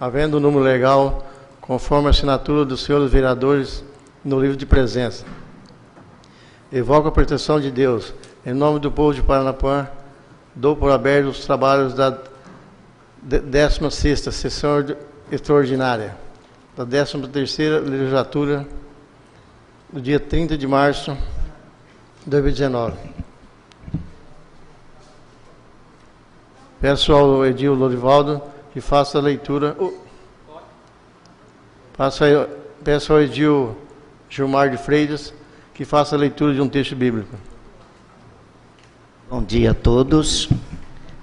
havendo o número legal, conforme a assinatura dos senhores vereadores no livro de presença. Evoco a proteção de Deus. Em nome do povo de Paranapuã, dou por aberto os trabalhos da 16ª Sessão Extraordinária, da 13ª Legislatura, no dia 30 de março de 2019. Peço ao Edil Lorivaldo que faça a leitura. Peço ao Edil Gilmar de Freitas que faça a leitura de um texto bíblico. Bom dia a todos.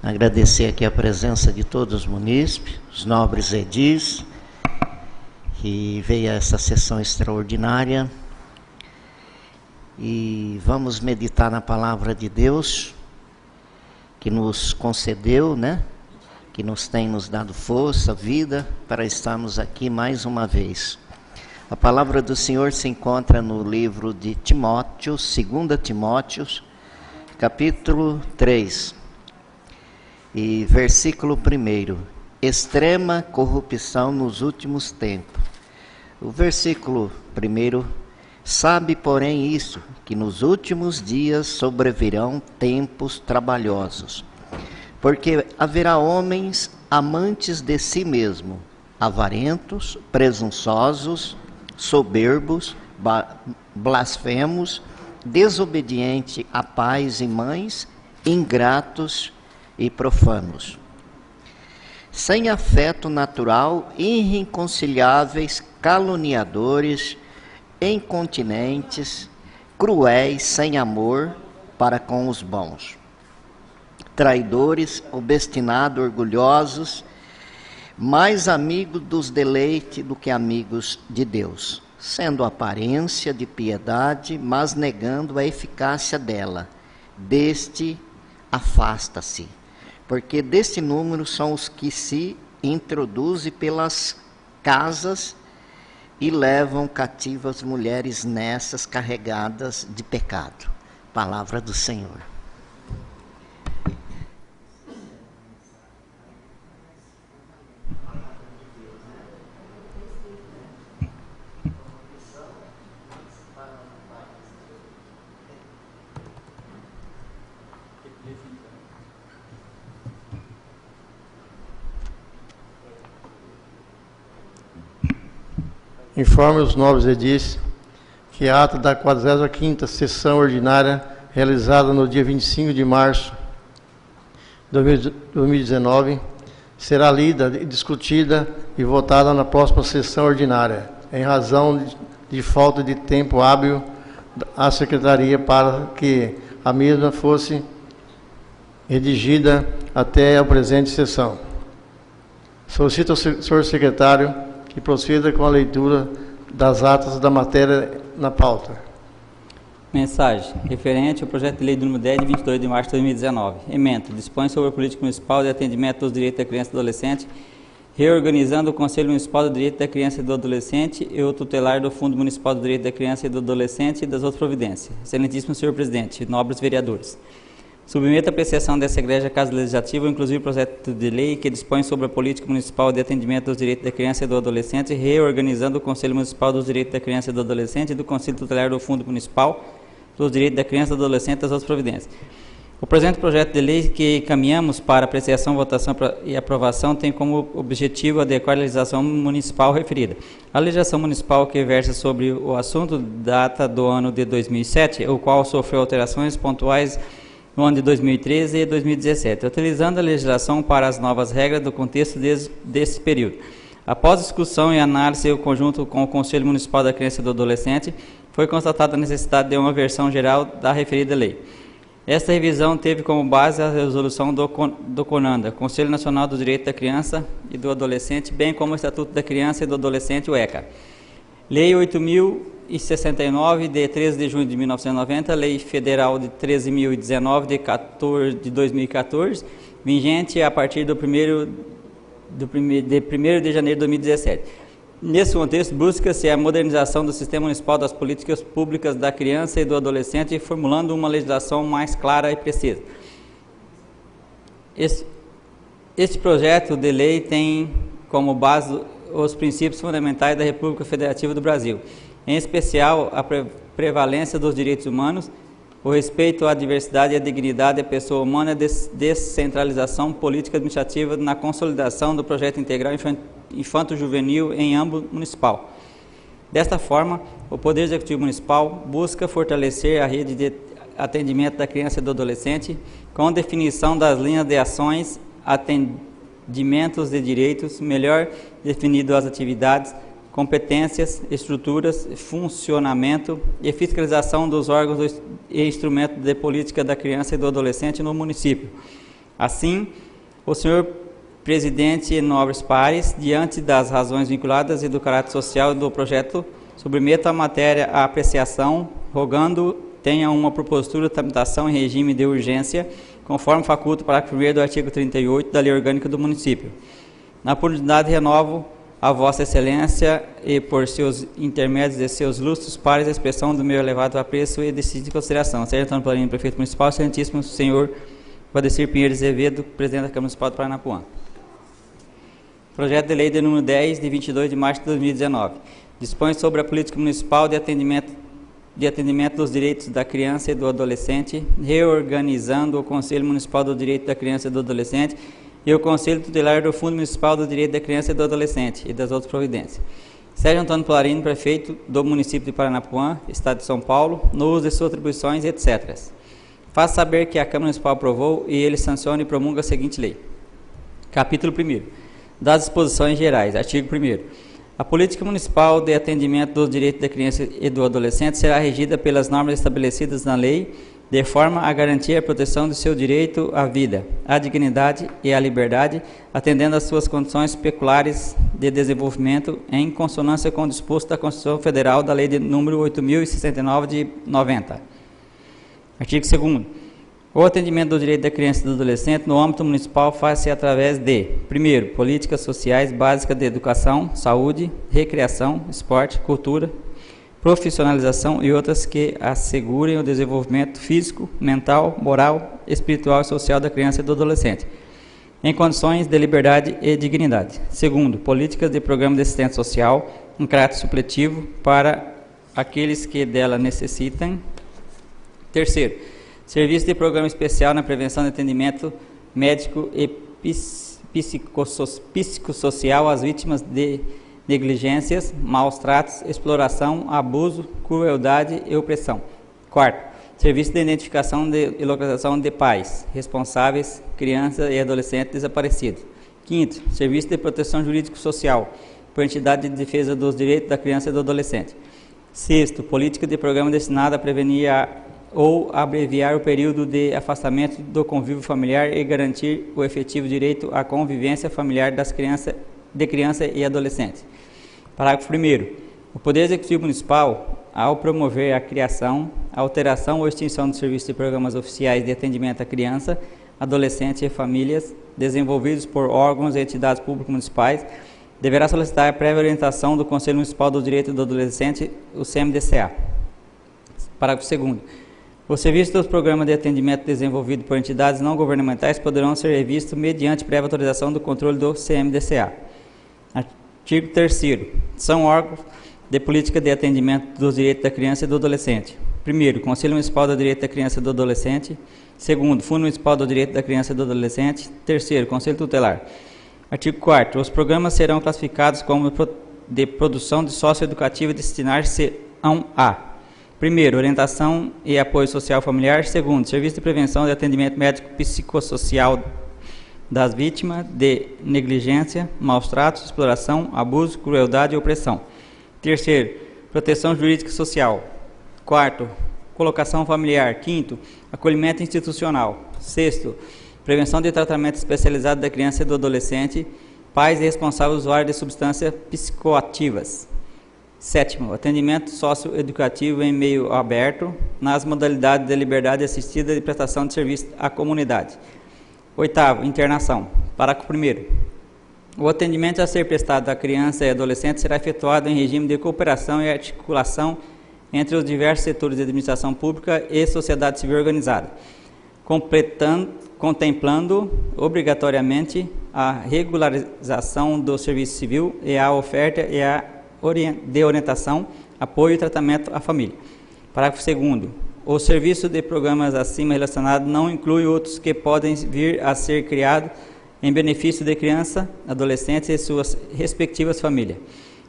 Agradecer aqui a presença de todos os munícipes, os nobres edis, que veio a essa sessão extraordinária. E vamos meditar na palavra de Deus, que nos concedeu, que nos tem nos dado força, vida, para estarmos aqui mais uma vez. A palavra do Senhor se encontra no livro de Timóteo, 2 Timóteo, capítulo 3, e versículo 1, extrema corrupção nos últimos tempos. O versículo 1, sabe, porém, isso, que nos últimos dias sobrevirão tempos trabalhosos, porque haverá homens amantes de si mesmo, avarentos, presunçosos, soberbos, blasfemos, desobedientes a pais e mães, ingratos e profanos, sem afeto natural, irreconciliáveis, caluniadores, incontinentes, cruéis, sem amor para com os bons, traidores, obstinados, orgulhosos, mais amigos dos deleites do que amigos de Deus, sendo aparência de piedade, mas negando a eficácia dela. Deste afasta-se, porque deste número são os que se introduzem pelas casas e levam cativas mulheres nessas carregadas de pecado. Palavra do Senhor. Informe os nobres edis que a ata da 45ª Sessão Ordinária, realizada no dia 25 de março de 2019, será lida, discutida e votada na próxima sessão ordinária, em razão de falta de tempo hábil à Secretaria para que a mesma fosse redigida até a presente sessão. Solicito ao senhor secretário que proceda com a leitura das atas da matéria na pauta. Mensagem referente ao projeto de lei do número 10, de 22 de março de 2019. Ementa, dispõe sobre a política municipal de atendimento dos direitos da criança e do adolescente, reorganizando o Conselho Municipal do Direito da Criança e do Adolescente e o tutelar do Fundo Municipal do Direito da Criança e do Adolescente e das outras providências. Excelentíssimo senhor presidente, nobres vereadores. Submeto a apreciação dessa Igreja Casa Legislativa, inclusive o projeto de lei que dispõe sobre a política municipal de atendimento dos direitos da criança e do adolescente, reorganizando o Conselho Municipal dos Direitos da Criança e do Adolescente e do Conselho Tutelar do Fundo Municipal dos Direitos da Criança e do Adolescente e das outras providências. O presente projeto de lei que caminhamos para apreciação, votação e aprovação tem como objetivo adequar a legislação municipal referida. A legislação municipal que versa sobre o assunto data do ano de 2007, o qual sofreu alterações pontuais no ano de 2013 e 2017, utilizando a legislação para as novas regras do contexto desse período. Após discussão e análise em conjunto com o Conselho Municipal da Criança e do Adolescente, foi constatada a necessidade de uma versão geral da referida lei. Esta revisão teve como base a resolução do CONANDA, Conselho Nacional do Direito da Criança e do Adolescente, bem como o Estatuto da Criança e do Adolescente, o ECA. Lei 8.069, de 13 de junho de 1990, Lei Federal de 13.019, de 2014, vigente a partir de 1º de janeiro de 2017. Nesse contexto, busca-se a modernização do Sistema Municipal das Políticas Públicas da Criança e do Adolescente, formulando uma legislação mais clara e precisa. Este projeto de lei tem como base os princípios fundamentais da República Federativa do Brasil, em especial a prevalência dos direitos humanos, o respeito à diversidade e à dignidade da pessoa humana e a descentralização política administrativa na consolidação do projeto integral infanto-juvenil em âmbito municipal. Desta forma, o Poder Executivo Municipal busca fortalecer a rede de atendimento da criança e do adolescente com definição das linhas de ações, atendimentos de direitos, melhor definido as atividades, competências, estruturas, funcionamento e fiscalização dos órgãos e instrumentos de política da criança e do adolescente no município. Assim, o senhor presidente Nobres Pares, diante das razões vinculadas e do caráter social do projeto, submeta a matéria à apreciação, rogando tenha uma propositura de tramitação em regime de urgência, conforme faculta o parágrafo 1º do artigo 38 da Lei Orgânica do Município. Na oportunidade, renovo a Vossa Excelência e, por seus intermédios e seus lustros pares, a expressão do meu elevado apreço e de consideração. Sérgio Antônio Planini, Prefeito Municipal, Excelentíssimo Senhor Valdecir Pinheiro Azevedo, Presidente da Câmara Municipal de Paranapuã. Projeto de Lei de número 10, de 22 de março de 2019. Dispõe sobre a política municipal de atendimento dos direitos da criança e do adolescente, reorganizando o Conselho Municipal do Direito da Criança e do Adolescente e o Conselho Tutelar do Fundo Municipal do Direito da Criança e do Adolescente e das outras providências. Sérgio Antônio Planini, Prefeito do município de Paranapuã, Estado de São Paulo, no uso de suas atribuições, etc. Faço saber que a Câmara Municipal aprovou e ele sanciona e promulga a seguinte lei. Capítulo 1º. Das disposições gerais. Artigo 1º. A política municipal de atendimento dos direitos da criança e do adolescente será regida pelas normas estabelecidas na lei, de forma a garantir a proteção do seu direito à vida, à dignidade e à liberdade, atendendo às suas condições peculiares de desenvolvimento, em consonância com o disposto da Constituição Federal da Lei de número 8.069 de 90. Artigo 2º. O atendimento do direito da criança e do adolescente no âmbito municipal faz-se através de, primeiro, políticas sociais básicas de educação, saúde, recreação, esporte, cultura, profissionalização e outras que assegurem o desenvolvimento físico, mental, moral, espiritual e social da criança e do adolescente, em condições de liberdade e dignidade. Segundo, políticas de programa de assistência social, em caráter supletivo para aqueles que dela necessitem. Terceiro, serviço de programa especial na prevenção de atendimento médico e psicossocial às vítimas de negligências, maus tratos, exploração, abuso, crueldade e opressão. Quarto, serviço de identificação e localização de pais, responsáveis, crianças e adolescentes desaparecidos. Quinto, serviço de proteção jurídico-social, por entidade de defesa dos direitos da criança e do adolescente. Sexto, política de programa destinada a prevenir ou abreviar o período de afastamento do convívio familiar e garantir o efetivo direito à convivência familiar de criança e adolescente. Parágrafo 1º. O Poder Executivo Municipal, ao promover a criação, alteração ou extinção de serviços e programas oficiais de atendimento à criança, adolescente e famílias desenvolvidos por órgãos e entidades públicas municipais, deverá solicitar a prévia orientação do Conselho Municipal do Direito do Adolescente, o CMDCA. Parágrafo 2º. Os serviços dos programas de atendimento desenvolvidos por entidades não governamentais poderão ser revistos mediante prévia autorização do controle do CMDCA. Artigo 3º. São órgãos de política de atendimento dos direitos da criança e do adolescente. Primeiro, Conselho Municipal do Direito da Criança e do Adolescente. Segundo, Fundo Municipal do Direito da Criança e do Adolescente. Terceiro, Conselho Tutelar. Artigo 4º. Os programas serão classificados como de produção de socioeducativa e destinar-se a: primeiro, orientação e apoio social familiar. Segundo, serviço de prevenção e atendimento médico psicossocial das vítimas de negligência, maus tratos, exploração, abuso, crueldade e opressão. Terceiro, proteção jurídica e social. Quarto, colocação familiar. Quinto, acolhimento institucional. Sexto, prevenção de tratamento especializado da criança e do adolescente, pais e responsáveis usuários de substâncias psicoativas. Sétimo, atendimento socioeducativo em meio aberto, nas modalidades de liberdade assistida e prestação de serviço à comunidade. Oitavo, internação. Parágrafo 1º. O atendimento a ser prestado à criança e adolescente será efetuado em regime de cooperação e articulação entre os diversos setores de administração pública e sociedade civil organizada, contemplando obrigatoriamente a regularização do serviço civil e a oferta de orientação, apoio e tratamento à família. Parágrafo 2º. O serviço de programas acima relacionados não inclui outros que podem vir a ser criados em benefício de criança, adolescentes e suas respectivas famílias.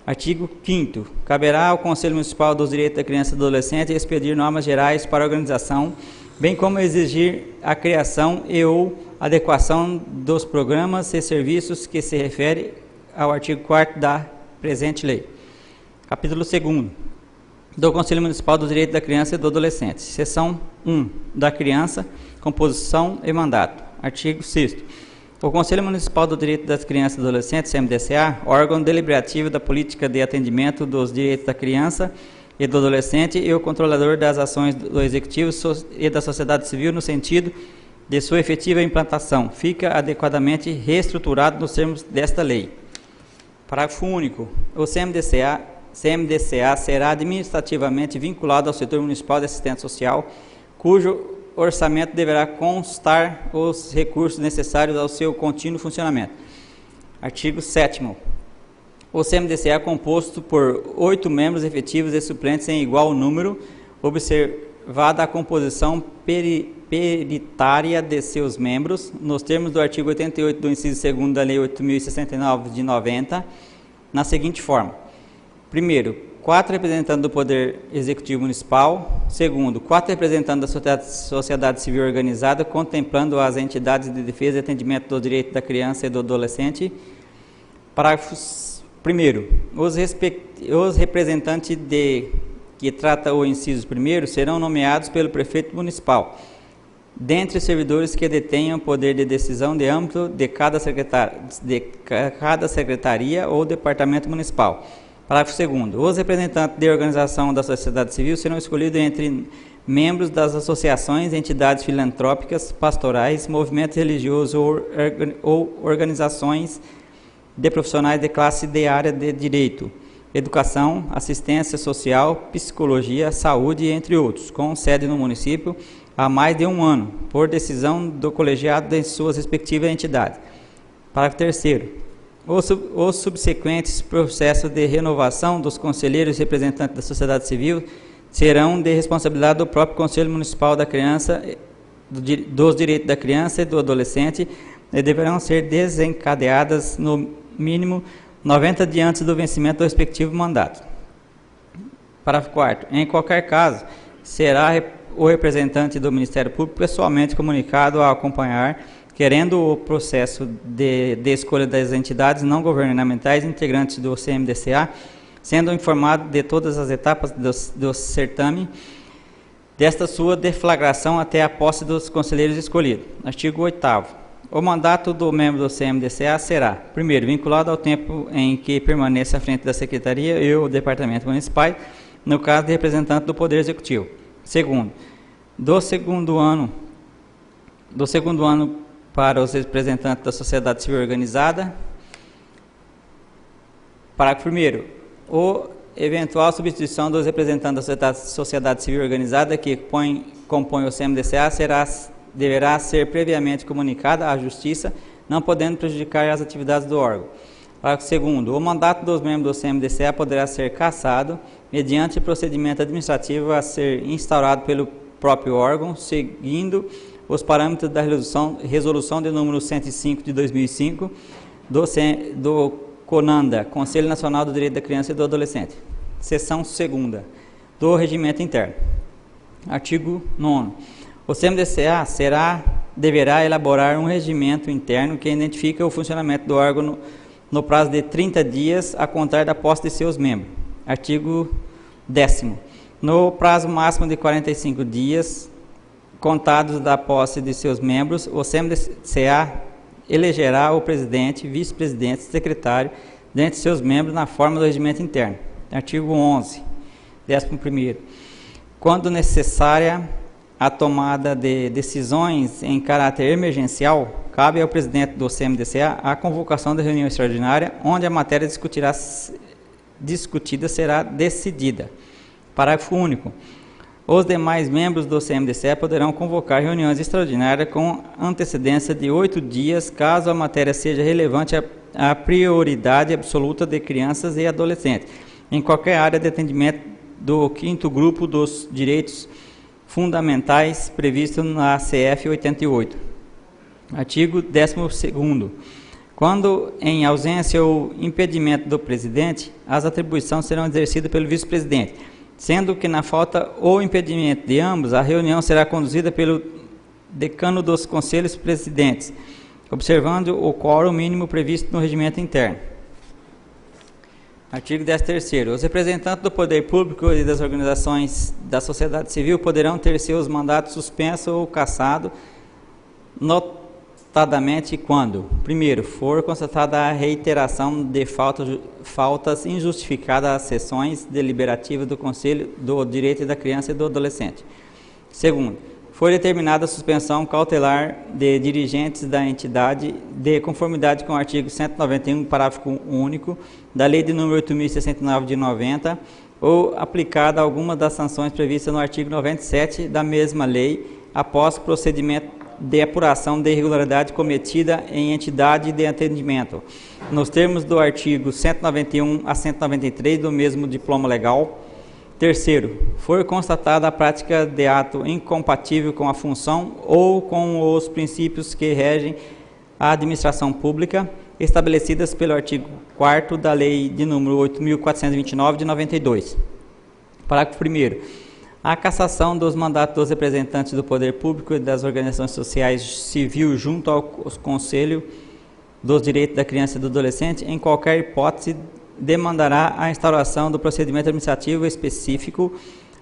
Artigo 5º. Caberá ao Conselho Municipal dos Direitos da Criança e do Adolescente expedir normas gerais para a organização, bem como exigir a criação e ou adequação dos programas e serviços que se refere ao artigo 4º da presente lei. Capítulo 2º. Do Conselho Municipal dos Direitos da Criança e do Adolescente. Seção 1. Da criança, composição e mandato. Artigo 6º. O Conselho Municipal do Direito das Crianças e do Adolescente, CMDCA, órgão deliberativo da política de atendimento dos direitos da criança e do adolescente e o controlador das ações do Executivo e da sociedade civil no sentido de sua efetiva implantação, fica adequadamente reestruturado nos termos desta lei. Parágrafo único. O CMDCA será administrativamente vinculado ao setor municipal de assistência social, cujo orçamento deverá constar os recursos necessários ao seu contínuo funcionamento. Artigo 7º. O CMDCA é composto por 8 membros efetivos e suplentes em igual número, observada a composição peritária de seus membros, nos termos do artigo 88 do inciso 2º da Lei 8.069 de 90, na seguinte forma. Primeiro, 4 representantes do Poder Executivo Municipal. Segundo, 4 representantes da sociedade civil organizada, contemplando as entidades de defesa e atendimento dos direitos da criança e do adolescente. Parágrafo 1º. Os representantes que trata o inciso 1º serão nomeados pelo prefeito municipal, dentre os servidores que detenham poder de decisão de âmbito de cada secretaria ou departamento municipal. Parágrafo 2º. Os representantes de organização da sociedade civil serão escolhidos entre membros das associações, entidades filantrópicas, pastorais, movimentos religiosos ou organizações de profissionais de classe de área de direito, educação, assistência social, psicologia, saúde, entre outros, com sede no município há mais de 1 ano, por decisão do colegiado de suas respectivas entidades. Parágrafo 3º. Os subsequentes processos de renovação dos conselheiros e representantes da sociedade civil serão de responsabilidade do próprio Conselho Municipal da Criança, dos Direitos da Criança e do Adolescente e deverão ser desencadeadas no mínimo 90 dias antes do vencimento do respectivo mandato. Parágrafo 4º. Em qualquer caso, será o representante do Ministério Público pessoalmente comunicado a acompanhar, querendo o processo de escolha das entidades não governamentais integrantes do CMDCA, sendo informado de todas as etapas do certame, desta sua deflagração até a posse dos conselheiros escolhidos. Artigo 8º. O mandato do membro do CMDCA será, primeiro, vinculado ao tempo em que permanece à frente da Secretaria e o Departamento Municipal, no caso de representante do Poder Executivo. Segundo, do segundo ano para os representantes da sociedade civil organizada. Parágrafo 1º. O eventual substituição dos representantes da sociedade civil organizada que compõe o CMDCA deverá ser previamente comunicada à Justiça, não podendo prejudicar as atividades do órgão. Parágrafo 2º. O mandato dos membros do CMDCA poderá ser cassado mediante procedimento administrativo a ser instaurado pelo próprio órgão, seguindo os parâmetros da resolução de número 105 de 2005 do CONANDA, Conselho Nacional do Direito da Criança e do Adolescente. Seção 2ª do Regimento Interno. Artigo 9º. O CMDCA deverá elaborar um regimento interno que identifica o funcionamento do órgão no prazo de 30 dias a contar da posse de seus membros. Artigo 10º. No prazo máximo de 45 dias contados da posse de seus membros, o CMDCA elegerá o presidente, vice-presidente, secretário, dentre seus membros, na forma do regimento interno. Artigo 11, 11º. Quando necessária a tomada de decisões em caráter emergencial, cabe ao presidente do CMDCA a convocação da reunião extraordinária, onde a matéria discutida será decidida. Parágrafo único. Os demais membros do CMDCA poderão convocar reuniões extraordinárias com antecedência de 8 dias, caso a matéria seja relevante à prioridade absoluta de crianças e adolescentes, em qualquer área de atendimento do 5º grupo dos direitos fundamentais previsto na CF 88. Artigo 12º. Quando em ausência ou impedimento do presidente, as atribuições serão exercidas pelo vice-presidente, sendo que na falta ou impedimento de ambos, a reunião será conduzida pelo decano dos conselhos presidentes, observando o quórum mínimo previsto no regimento interno. Artigo 13º. Os representantes do poder público e das organizações da sociedade civil poderão ter seus mandatos suspensos ou cassados, notadamente quando, primeiro, for constatada a reiteração de faltas injustificadas às sessões deliberativas do Conselho do Direito da Criança e do Adolescente. Segundo, for determinada a suspensão cautelar de dirigentes da entidade de conformidade com o artigo 191, parágrafo único, da Lei de número 8.069 de 90, ou aplicada alguma das sanções previstas no artigo 97 da mesma lei, após procedimento de apuração de irregularidade cometida em entidade de atendimento, nos termos do artigo 191 a 193 do mesmo diploma legal. Terceiro, for constatada a prática de ato incompatível com a função ou com os princípios que regem a administração pública, estabelecidas pelo artigo 4º da Lei de número 8.429 de 92. Parágrafo 1º. A cassação dos mandatos dos representantes do poder público e das organizações sociais civil junto ao Conselho dos Direitos da Criança e do Adolescente, em qualquer hipótese, demandará a instauração do procedimento administrativo específico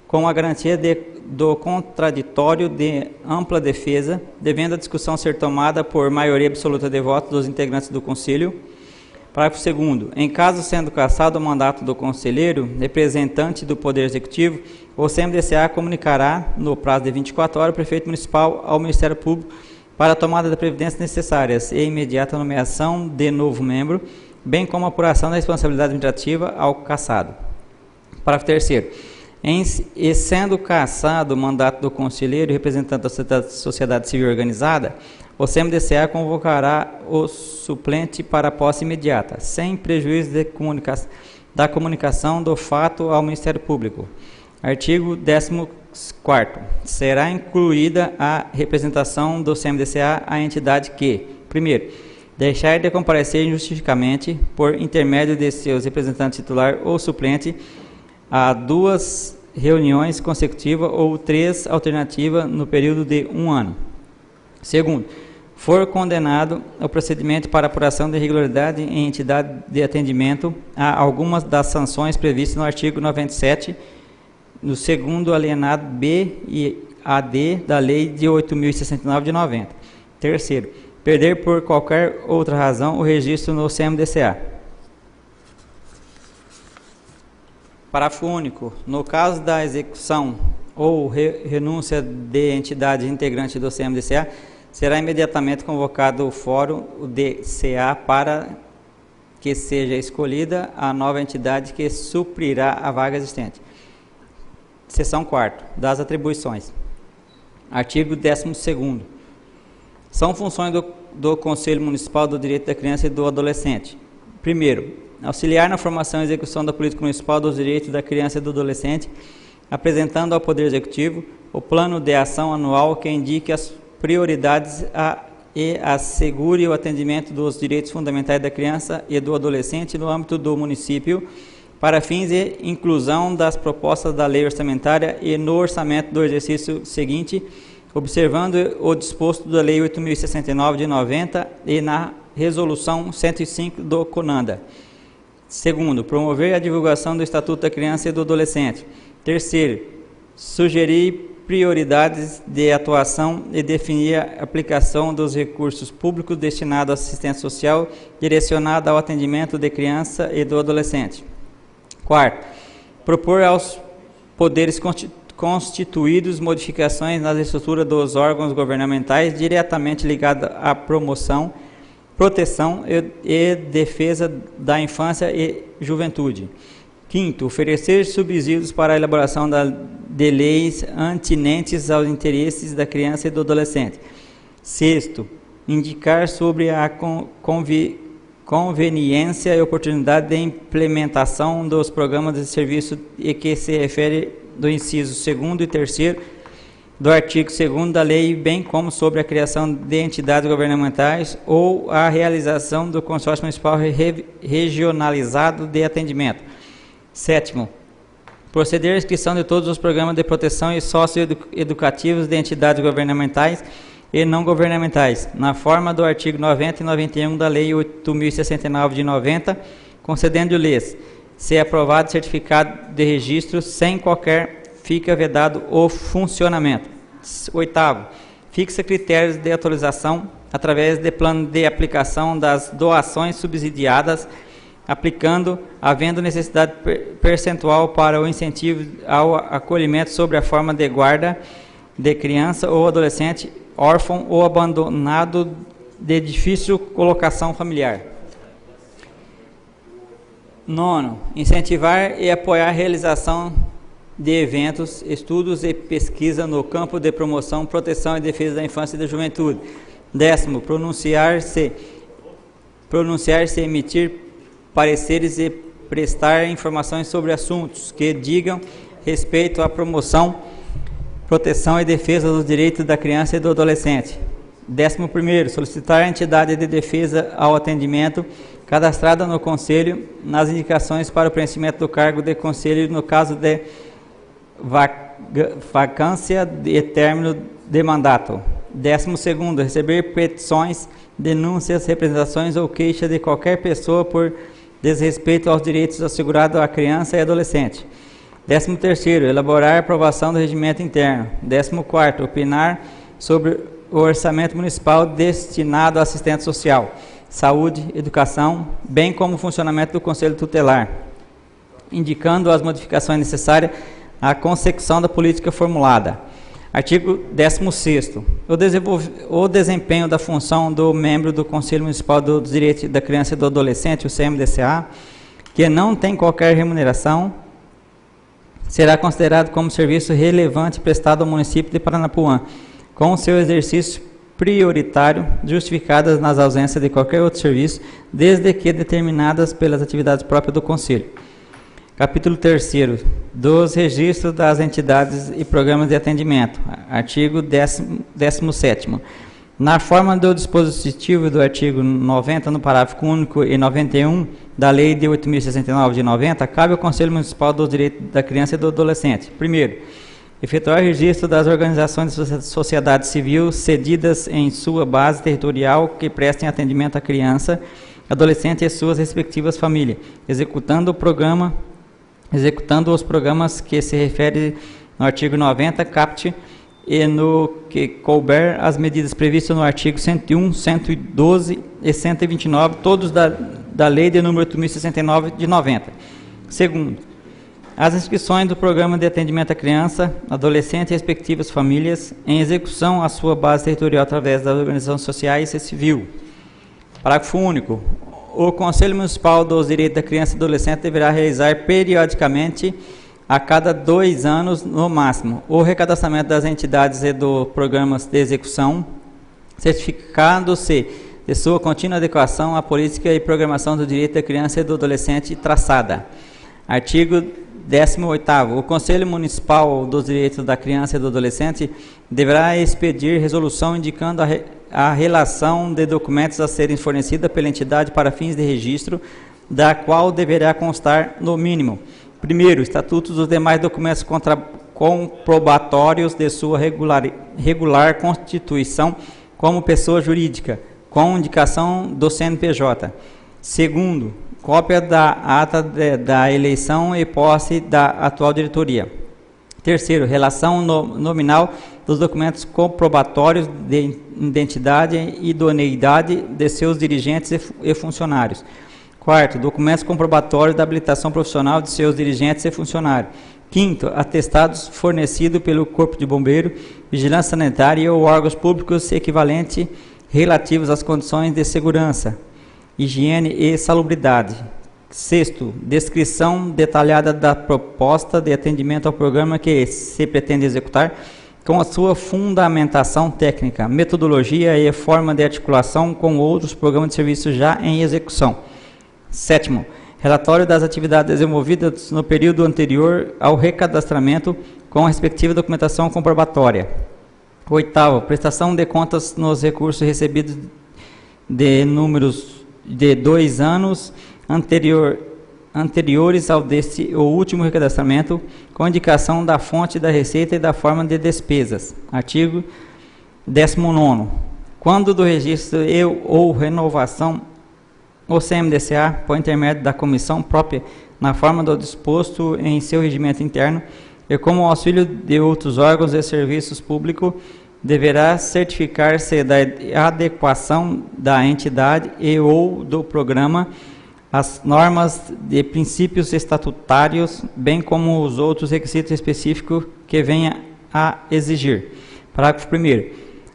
com a garantia do contraditório de ampla defesa, devendo a discussão ser tomada por maioria absoluta de votos dos integrantes do Conselho. Parágrafo 2º. Em caso sendo cassado o mandato do conselheiro, representante do Poder Executivo, o CMDCA comunicará, no prazo de 24 horas, o prefeito municipal ao Ministério Público para a tomada das providências necessárias e imediata nomeação de novo membro, bem como a apuração da responsabilidade administrativa ao cassado. Parágrafo 3º. E sendo cassado o mandato do conselheiro e representante da sociedade civil organizada, o CMDCA convocará o suplente para a posse imediata, sem prejuízo da comunicação do fato ao Ministério Público. Artigo 14º. Será incluída a representação do CMDCA à entidade que, primeiro, deixar de comparecer injustificadamente, por intermédio de seus representantes titular ou suplente, a 2 reuniões consecutivas ou 3 alternativas no período de 1 ano. Segundo, for condenado o procedimento para apuração de irregularidade em entidade de atendimento a algumas das sanções previstas no artigo 97, no segundo alienado B e AD da Lei de 8.069 de 90. Terceiro, perder por qualquer outra razão o registro no CMDCA. Parágrafo único. No caso da execução ou renúncia de entidade integrante do CMDCA, será imediatamente convocado o Fórum DCA para que seja escolhida a nova entidade que suprirá a vaga existente. Seção 4ª. Das atribuições. Artigo 12º. São funções do Conselho Municipal do Direito da Criança e do Adolescente. Primeiro, auxiliar na formação e execução da política municipal dos direitos da criança e do adolescente, apresentando ao Poder Executivo o plano de ação anual que indique as prioridades e assegure o atendimento dos direitos fundamentais da criança e do adolescente no âmbito do município, para fins de inclusão das propostas da lei orçamentária e no orçamento do exercício seguinte, observando o disposto da Lei 8.069 de 90 e na Resolução 105 do CONANDA. Segundo, promover a divulgação do Estatuto da Criança e do Adolescente. Terceiro, sugerir prioridades de atuação e definir a aplicação dos recursos públicos destinados à assistência social direcionada ao atendimento de criança e do adolescente. Quarto, propor aos poderes constituídos modificações na estrutura dos órgãos governamentais diretamente ligadas à promoção, proteção e defesa da infância e juventude. Quinto, oferecer subsídios para a elaboração de leis atinentes aos interesses da criança e do adolescente. Sexto, indicar sobre a conveniência e oportunidade de implementação dos programas de serviço e que se refere do inciso 2º e 3º do artigo 2º da lei, bem como sobre a criação de entidades governamentais ou a realização do consórcio municipal regionalizado de atendimento. Sétimo, proceder à inscrição de todos os programas de proteção e socioeducativos de entidades governamentais e não governamentais, na forma do artigo 90 e 91 da Lei 8.069 de 90, concedendo-lhes, se aprovado certificado de registro, sem qualquer fica vedado o funcionamento. Oitavo, fixa critérios de atualização através de plano de aplicação das doações subsidiadas, aplicando, havendo necessidade percentual para o incentivo ao acolhimento sobre a forma de guarda de criança ou adolescente órfão ou abandonado de difícil colocação familiar. Nono, incentivar e apoiar a realização de eventos, estudos e pesquisa no campo de promoção, proteção e defesa da infância e da juventude. Décimo, pronunciar-se, emitir pareceres e prestar informações sobre assuntos que digam respeito à promoção, proteção e defesa dos direitos da criança e do adolescente. 11º, solicitar a entidade de defesa ao atendimento cadastrada no Conselho nas indicações para o preenchimento do cargo de Conselho no caso de vacância e término de mandato. 12º, receber petições, denúncias, representações ou queixa de qualquer pessoa por desrespeito aos direitos assegurados à criança e adolescente. 13º, elaborar a aprovação do regimento interno. 14º, opinar sobre o orçamento municipal destinado à assistência social, saúde, educação, bem como o funcionamento do Conselho Tutelar, indicando as modificações necessárias à consecução da política formulada. Artigo 16º. O desempenho da função do membro do Conselho Municipal dos Direitos da Criança e do Adolescente, o CMDCA, que não tem qualquer remuneração, será considerado como serviço relevante prestado ao município de Paranapuã, com seu exercício prioritário, justificadas nas ausências de qualquer outro serviço, desde que determinadas pelas atividades próprias do Conselho. Capítulo 3º, dos registros das entidades e programas de atendimento. Artigo 17º. Na forma do dispositivo do artigo 90, no parágrafo único e 91 da Lei de 8.069 de 90, cabe ao Conselho Municipal dos Direitos da Criança e do Adolescente. Primeiro, efetuar registro das organizações de sociedade civil cedidas em sua base territorial que prestem atendimento à criança, adolescente e suas respectivas famílias, executando os programas que se refere no artigo 90, caput, e no que couber as medidas previstas no artigo 101, 112 e 129, todos da Lei de número 8.069 de 90. Segundo, as inscrições do programa de atendimento à criança, adolescente e respectivas famílias em execução à sua base territorial através das organizações sociais e civil. Parágrafo único. O Conselho Municipal dos Direitos da Criança e do Adolescente deverá realizar periodicamente, a cada 2 anos no máximo, o recadastramento das entidades e dos programas de execução, certificando-se de sua contínua adequação à política e programação do direito da criança e do adolescente traçada. Artigo 18º. O Conselho Municipal dos Direitos da Criança e do Adolescente deverá expedir resolução indicando a relação de documentos a serem fornecida pela entidade para fins de registro, da qual deverá constar, no mínimo, primeiro, estatutos dos demais documentos comprobatórios de sua regular constituição como pessoa jurídica, com indicação do CNPJ. Segundo, cópia da ata da eleição e posse da atual diretoria. Terceiro, relação nominal dos documentos comprobatórios de identidade e idoneidade de seus dirigentes e funcionários. Quarto, documentos comprobatórios da habilitação profissional de seus dirigentes e funcionários. Quinto, atestados fornecidos pelo Corpo de Bombeiro, Vigilância Sanitária ou órgãos públicos equivalentes relativos às condições de segurança, higiene e salubridade. Sexto, descrição detalhada da proposta de atendimento ao programa que se pretende executar, com a sua fundamentação técnica, metodologia e forma de articulação com outros programas de serviço já em execução. Sétimo, relatório das atividades desenvolvidas no período anterior ao recadastramento, com a respectiva documentação comprobatória. Oitavo, prestação de contas nos recursos recebidos de números de 2 anos anteriores ao último recadastramento, com indicação da fonte da receita e da forma de despesas. Artigo 19º. Quando do registro ou renovação, o CMDCA, por intermédio da comissão própria, na forma do disposto em seu regimento interno, e como auxílio de outros órgãos e serviços públicos, deverá certificar-se da adequação da entidade e ou do programa as normas de princípios estatutários, bem como os outros requisitos específicos que venha a exigir. Parágrafo 1º.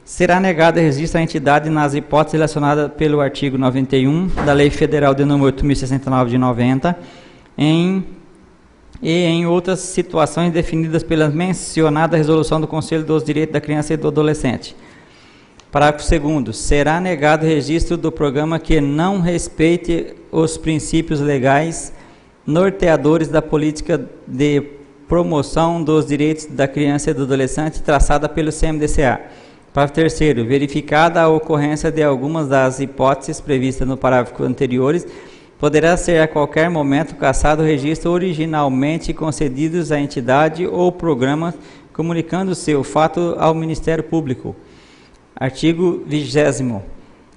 Será negado registro à entidade nas hipóteses relacionadas pelo artigo 91 da Lei Federal de número 8.069 de 90, em outras situações definidas pela mencionada resolução do Conselho dos Direitos da Criança e do Adolescente. Parágrafo 2º. Será negado registro do programa que não respeite os princípios legais norteadores da política de promoção dos direitos da criança e do adolescente traçada pelo CMDCA. Parágrafo 3º. Verificada a ocorrência de algumas das hipóteses previstas no parágrafo anteriores, poderá ser a qualquer momento cassado o registro originalmente concedidos à entidade ou programa, comunicando seu fato ao Ministério Público. Artigo 20º.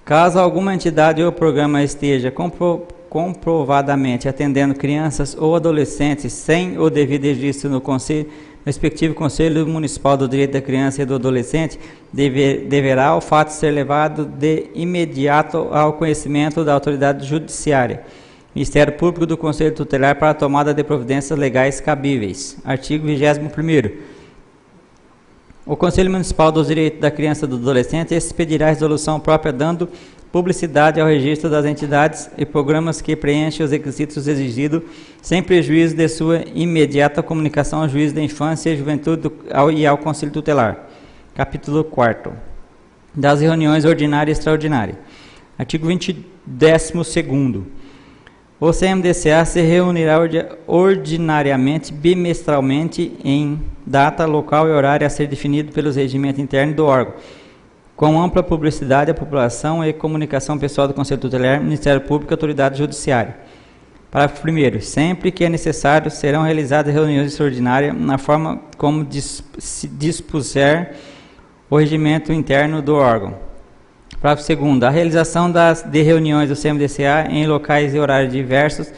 Caso alguma entidade ou programa esteja comprovadamente atendendo crianças ou adolescentes sem o devido registro no respectivo Conselho Municipal do Direito da Criança e do Adolescente, deverá o fato ser levado de imediato ao conhecimento da autoridade judiciária, Ministério Público do Conselho Tutelar para a tomada de providências legais cabíveis. Artigo 21º. O Conselho Municipal dos Direitos da Criança e do Adolescente expedirá resolução própria dando publicidade ao registro das entidades e programas que preenchem os requisitos exigidos, sem prejuízo de sua imediata comunicação ao juiz da infância e juventude e ao Conselho Tutelar. Capítulo 4º. Das reuniões ordinária e extraordinária. Artigo 12º. O CMDCA se reunirá ordinariamente bimestralmente em data, local e horário a ser definido pelos regimentos internos do órgão, com ampla publicidade à população e comunicação pessoal do Conselho Tutelar, Ministério Público e Autoridade Judiciária. Parágrafo 1º. Sempre que é necessário, serão realizadas reuniões extraordinárias na forma como dispuser o regimento interno do órgão. Parágrafo 2º. A realização de reuniões do CMDCA em locais e horários diversos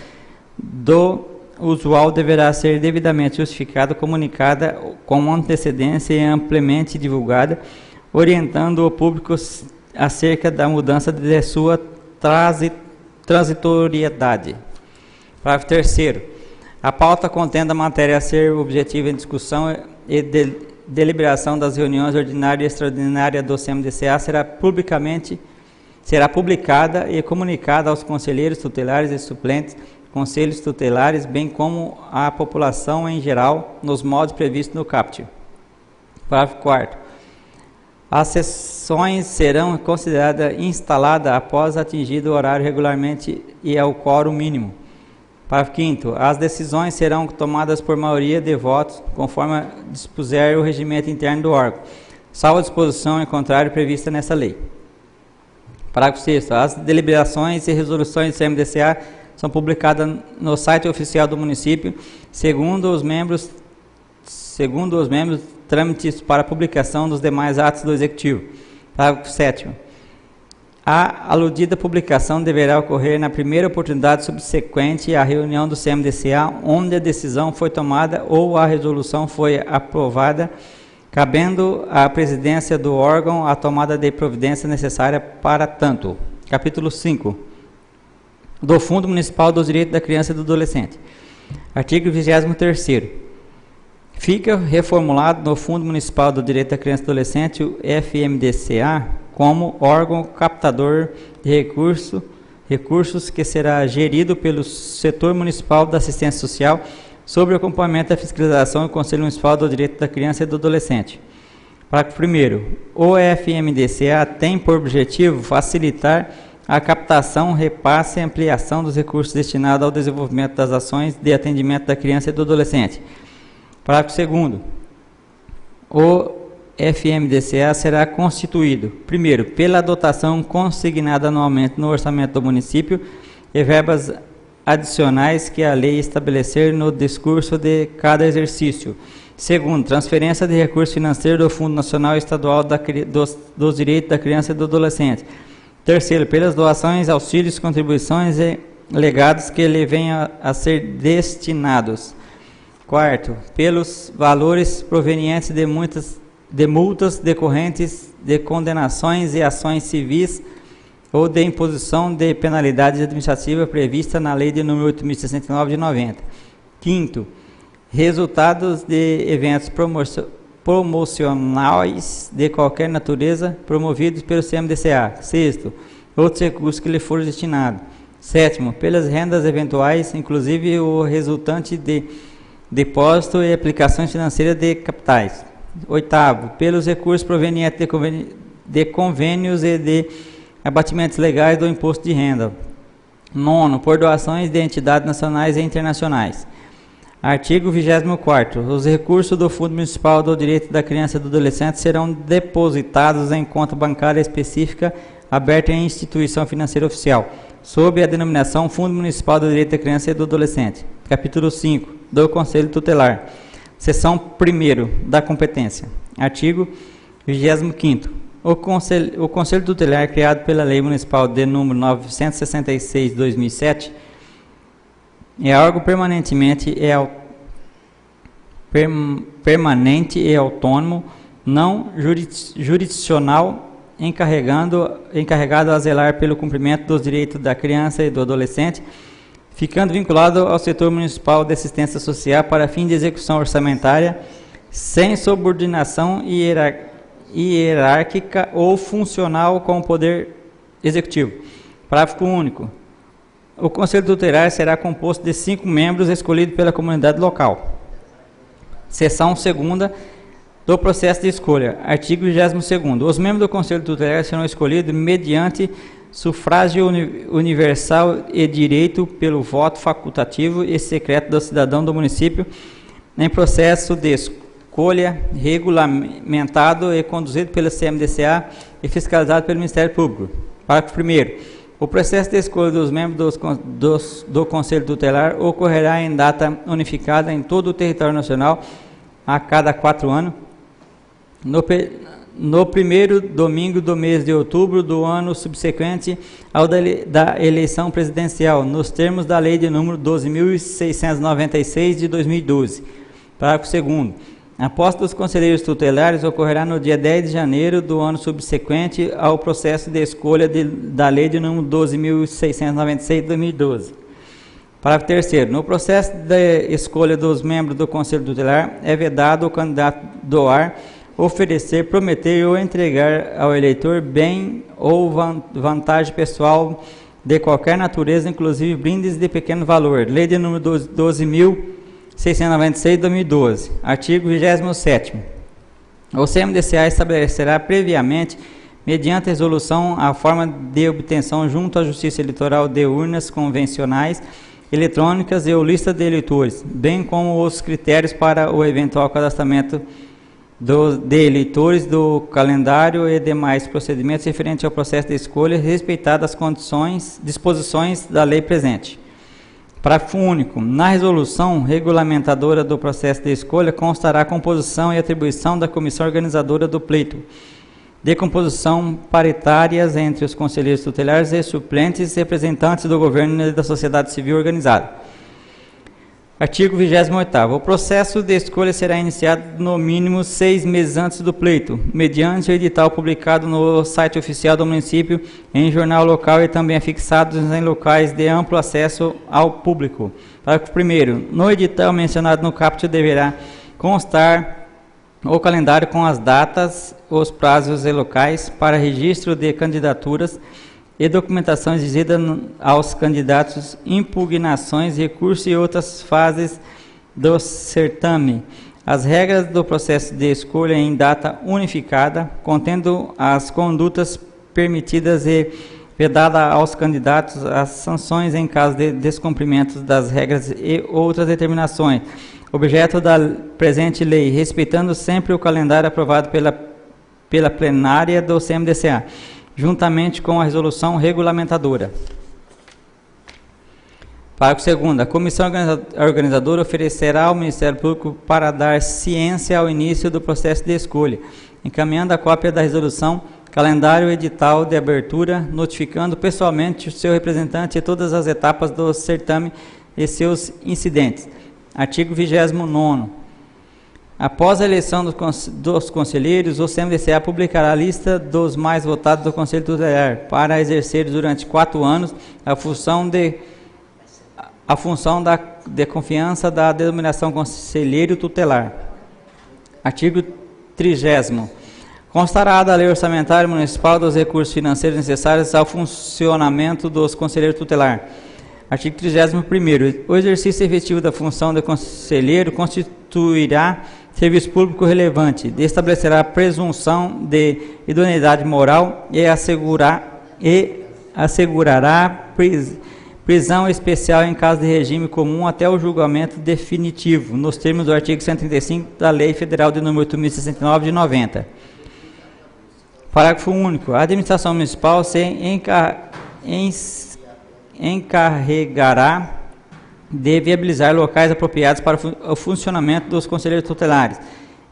do usual deverá ser devidamente justificada, comunicada com antecedência e amplamente divulgada, orientando o público acerca da mudança de sua transitoriedade. Parágrafo 3º. A pauta contendo a matéria a ser objetiva em discussão e deliberação das reuniões ordinária e extraordinária do CMDCA será publicada e comunicada aos conselheiros tutelares e suplentes, conselhos tutelares, bem como à população em geral, nos modos previstos no caput. Parágrafo 4º. As sessões serão consideradas instaladas após atingido o horário regularmente e ao quórum mínimo. Parágrafo 5º. As decisões serão tomadas por maioria de votos, conforme dispuser o regimento interno do órgão, salvo a disposição em contrário prevista nessa lei. Parágrafo 6º. As deliberações e resoluções do CMDCA são publicadas no site oficial do município, segundo os membros, trâmites para publicação dos demais atos do Executivo. Parágrafo 7º. A aludida publicação deverá ocorrer na primeira oportunidade subsequente à reunião do CMDCA, onde a decisão foi tomada ou a resolução foi aprovada, cabendo à presidência do órgão a tomada de providência necessária para tanto. Capítulo 5. Do Fundo Municipal dos Direitos da Criança e do Adolescente. Artigo 23º. Fica reformulado no Fundo Municipal do Direito da Criança e do Adolescente, o FMDCA, como órgão captador de recursos que será gerido pelo setor municipal da assistência social sobre o acompanhamento da fiscalização do Conselho Municipal do Direito da Criança e do Adolescente. Parágrafo 1º. O FMDCA tem por objetivo facilitar a captação, repasse e ampliação dos recursos destinados ao desenvolvimento das ações de atendimento da criança e do adolescente. Parágrafo 2º. O FMDCA será constituído, primeiro, pela dotação consignada anualmente no orçamento do município e verbas adicionais que a lei estabelecer no discurso de cada exercício. Segundo, transferência de recursos financeiros do Fundo Nacional e Estadual dos Direitos da Criança e do Adolescente. Terceiro, pelas doações, auxílios, contribuições e legados que lhe venham a ser destinados. Quarto, pelos valores provenientes de multas decorrentes de condenações e ações civis ou de imposição de penalidades administrativas prevista na Lei de número 8.069 de 90. Quinto, resultados de eventos promocionais de qualquer natureza promovidos pelo CMDCA. Sexto, outros recursos que lhe forem destinados. Sétimo, pelas rendas eventuais, inclusive o resultante de depósito e aplicações financeiras de capitais. Oitavo, pelos recursos provenientes de convênios e de abatimentos legais do imposto de renda. Nono, por doações de entidades nacionais e internacionais. Artigo 24º. Os recursos do Fundo Municipal do Direito da Criança e do Adolescente serão depositados em conta bancária específica aberta em instituição financeira oficial, sob a denominação Fundo Municipal do Direito da Criança e do Adolescente. Capítulo 5 do Conselho Tutelar. Seção 1º da competência. Artigo 25º. O Conselho Tutelar, criado pela Lei Municipal de número 966 de 2007, é órgão permanente e autônomo, não jurisdicional, encarregado a zelar pelo cumprimento dos direitos da criança e do adolescente, ficando vinculado ao setor municipal de assistência social para fim de execução orçamentária, sem subordinação hierárquica ou funcional com o Poder Executivo. Parágrafo único. O Conselho Tutelar será composto de 5 membros escolhidos pela comunidade local. Seção 2ª do processo de escolha. Artigo 22º. Os membros do Conselho Tutelar serão escolhidos mediante sufrágio universal e direito pelo voto facultativo e secreto do cidadão do município em processo de escolha regulamentado e conduzido pela CMDCA e fiscalizado pelo Ministério Público. Parágrafo 1º. O processo de escolha dos membros do Conselho Tutelar ocorrerá em data unificada em todo o território nacional a cada 4 anos, no primeiro domingo do mês de outubro do ano subsequente ao da eleição presidencial, nos termos da Lei de número 12.696 de 2012. Parágrafo 2º. A posse dos conselheiros tutelares ocorrerá no dia 10 de janeiro do ano subsequente ao processo de escolha da Lei de número 12.696 de 2012. Parágrafo 3º. No processo de escolha dos membros do Conselho Tutelar, é vedado o candidato doar, oferecer, prometer ou entregar ao eleitor bem ou vantagem pessoal de qualquer natureza, inclusive brindes de pequeno valor. Lei de número 12.696 de 2012. Artigo 27º. O CMDCA estabelecerá previamente, mediante resolução, a forma de obtenção junto à Justiça Eleitoral de urnas convencionais, eletrônicas e ou lista de eleitores, bem como os critérios para o eventual cadastramento de eleitores do calendário e demais procedimentos referentes ao processo de escolha, respeitadas as disposições da lei presente. Parágrafo único. Na resolução regulamentadora do processo de escolha constará a composição e atribuição da comissão organizadora do pleito, de composição paritárias entre os conselheiros tutelares e suplentes representantes do governo e da sociedade civil organizada. Artigo 28º. O processo de escolha será iniciado no mínimo 6 meses antes do pleito, mediante o edital publicado no site oficial do município, em jornal local e também afixados em locais de amplo acesso ao público. Parágrafo 1º. No edital mencionado no caput deverá constar o calendário com as datas, os prazos e locais para registro de candidaturas e documentação exigida aos candidatos, impugnações, recursos e outras fases do certame. As regras do processo de escolha em data unificada, contendo as condutas permitidas e vedada aos candidatos as sanções em caso de descumprimento das regras e outras determinações, objeto da presente lei, respeitando sempre o calendário aprovado pela plenária do CMDCA, juntamente com a resolução regulamentadora. Parágrafo 2º. A comissão organizadora oferecerá ao Ministério Público para dar ciência ao início do processo de escolha, encaminhando a cópia da resolução, calendário edital de abertura, notificando pessoalmente o seu representante em todas as etapas do certame e seus incidentes. Artigo 29º. Após a eleição dos conselheiros, o CMDCA publicará a lista dos mais votados do Conselho Tutelar para exercer durante 4 anos a função de confiança da denominação conselheiro tutelar. Artigo 30º. Constará da lei orçamentária municipal dos recursos financeiros necessários ao funcionamento dos conselheiros tutelar. Artigo 31º. O exercício efetivo da função de conselheiro constituirá serviço público relevante, estabelecerá a presunção de idoneidade moral e assegurará prisão especial em caso de regime comum até o julgamento definitivo, nos termos do artigo 135 da Lei Federal de número 8.069 de 90. Parágrafo único. A administração municipal se encarregará de viabilizar locais apropriados para o funcionamento dos conselheiros tutelares